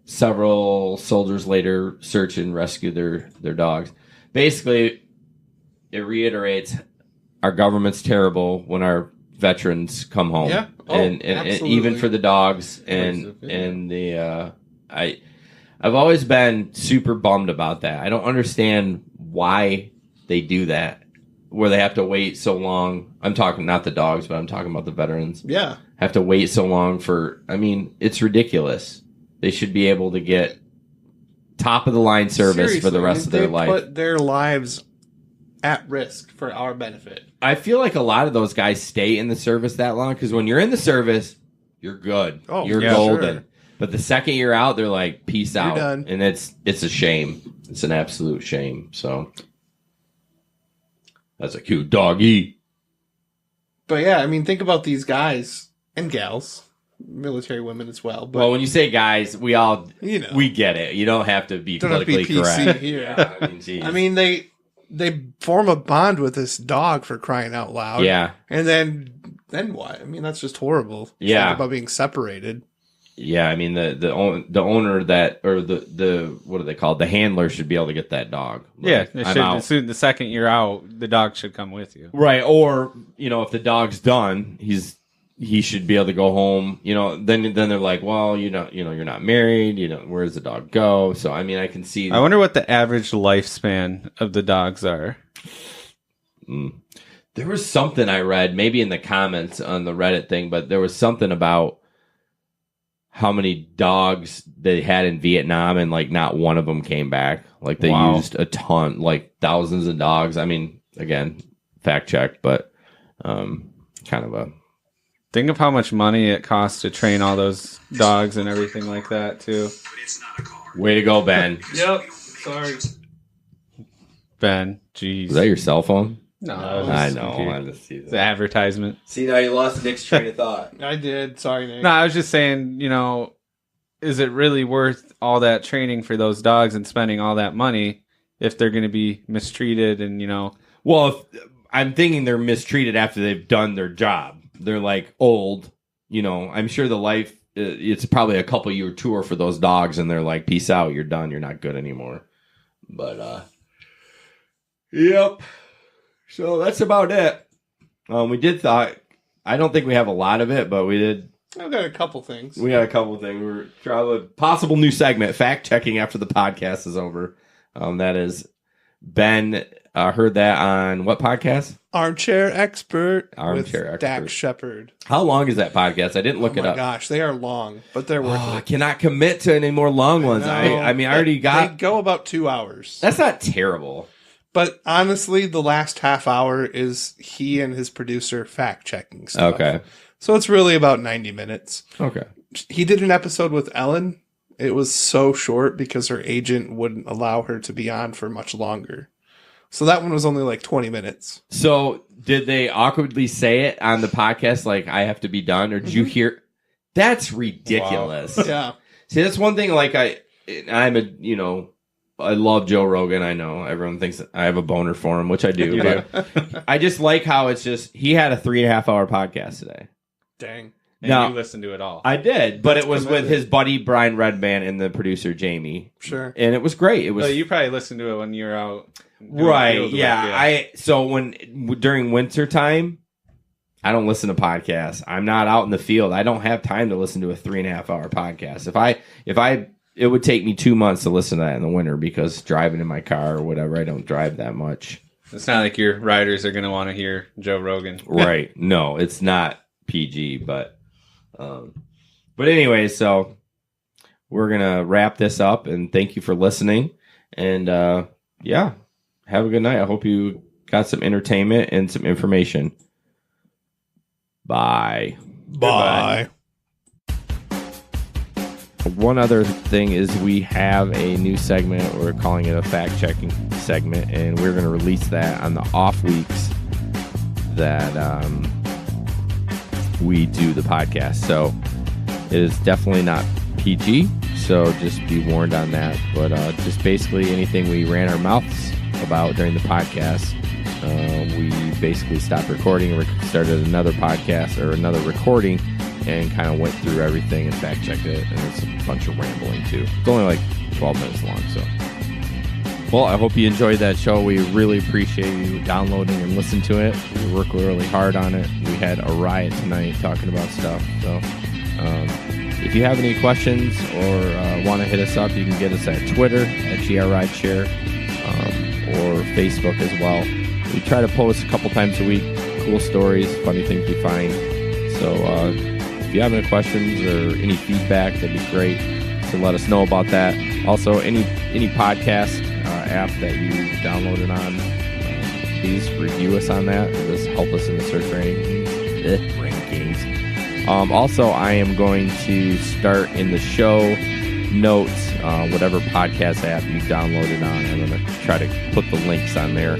Several soldiers later search and rescue their dogs. Basically, it reiterates our government's terrible when our veterans come home. Yeah. And even for the dogs I've always been super bummed about that. I don't understand why they do that, where they have to wait so long. I'm talking not the dogs, but I'm talking about the veterans. Yeah. Have to wait so long for, I mean, it's ridiculous. They should be able to get top of the line service for the rest of their life. They put their lives at risk for our benefit. I feel like a lot of those guys stay in the service that long because when you're in the service, you're good. Oh, you're yeah, golden. sure. But the second you're out, they're like, peace out. Done. And it's a shame. It's an absolute shame. So that's a cute doggy. But yeah, I mean, think about these guys and gals, military women as well. But well, when you say guys, we all, we get it. You don't have to be politically correct. Here. Yeah, I mean, they form a bond with this dog for crying out loud. Yeah. And then what? I mean, that's just horrible. Yeah. Think about being separated. Yeah, I mean the owner that, or the what are they called? The handler should be able to get that dog. Like, yeah, the second you're out, the dog should come with you. Right, or if the dog's done, he should be able to go home. Then they're like, well, you're not married. Where's the dog go? So I mean, I can see. I wonder what the average lifespan of the dogs are. There was something I read, maybe in the comments on the Reddit thing, but there was something about how many dogs they had in Vietnam, and like not one of them came back. Like they used a ton, like thousands of dogs. I mean, again, fact check, but kind of a. Think of how much money it costs to train all those dogs and everything like that too. Way to go, Ben. Yep. Sorry, Ben. Jeez. Is that your cell phone? No, I know. I just see that. It's an advertisement. See, now you lost Nick's train of thought. I did. Sorry, Nick. No, I was just saying, is it really worth all that training for those dogs and spending all that money if they're going to be mistreated and, Well, I'm thinking they're mistreated after they've done their job. They're like old, I'm sure the life, it's probably a couple year tour for those dogs, and they're like, peace out, you're done, you're not good anymore. But, yep. So that's about it. We did I don't think we have a lot of it, but we did. I've got a couple things. We got a couple things. We're trying a possible new segment, fact checking after the podcast is over. That is Ben heard that on what podcast? Armchair Expert. Armchair with Expert. Dak Shepard. How long is that podcast? I didn't look it up. Oh my gosh, they are long, but they're worth it. I cannot commit to any more long ones. I mean, I already got. They go about 2 hours. That's not terrible. But honestly, the last half hour is he and his producer fact-checking stuff. Okay. So it's really about 90 minutes. Okay. He did an episode with Ellen. It was so short because her agent wouldn't allow her to be on for much longer. So that one was only like 20 minutes. So did they awkwardly say it on the podcast, like, I have to be done? Or did you hear? That's ridiculous. Wow. Yeah. See, that's one thing, like, I love Joe Rogan. I know everyone thinks I have a boner for him, which I do. But I just like how it's just, he had a 3.5 hour podcast today. Dang. And No, you listened to it all. I did, but it was with his buddy Brian Redband and the producer Jamie. Sure. And it was great. It was. Well, you probably listened to it when you were out. Right. Yeah. So during winter time, I don't listen to podcasts. I'm not out in the field. I don't have time to listen to a 3.5 hour podcast. It would take me 2 months to listen to that in the winter because driving in my car or whatever, I don't drive that much. It's not like your riders are going to want to hear Joe Rogan. Right. No, it's not PG, but anyway, so we're going to wrap this up and thank you for listening. And yeah, have a good night. I hope you got some entertainment and some information. Bye. Bye. One other thing is we have a new segment. We're calling it a fact-checking segment, and we're going to release that on the off weeks that we do the podcast. So it is definitely not PG, so just be warned on that. But just basically anything we ran our mouths about during the podcast, we basically stopped recording, started another podcast or another recording, and kind of went through everything and fact-checked it, and it's a bunch of rambling, too. It's only like 12 minutes long, so. Well, I hope you enjoyed that show. We really appreciate you downloading and listening to it. We worked really hard on it. We had a riot tonight talking about stuff, so if you have any questions or want to hit us up, you can get us at Twitter, at @rideshare, or Facebook as well. We try to post a couple times a week, cool stories, funny things we find, so if you have any questions or any feedback, that'd be great to let us know about that. Also, any podcast app that you downloaded on, please review us on that. It does help us in the search rankings. Also, I am going to start in the show notes, whatever podcast app you downloaded on. I'm going to try to put the links on there,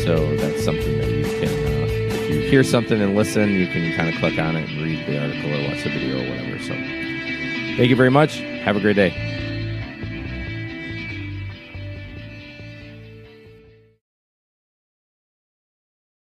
so that's something that you can, if you hear something and listen, you can kind of click on it and read the article or watch the video or whatever. So thank you very much. Have a great day.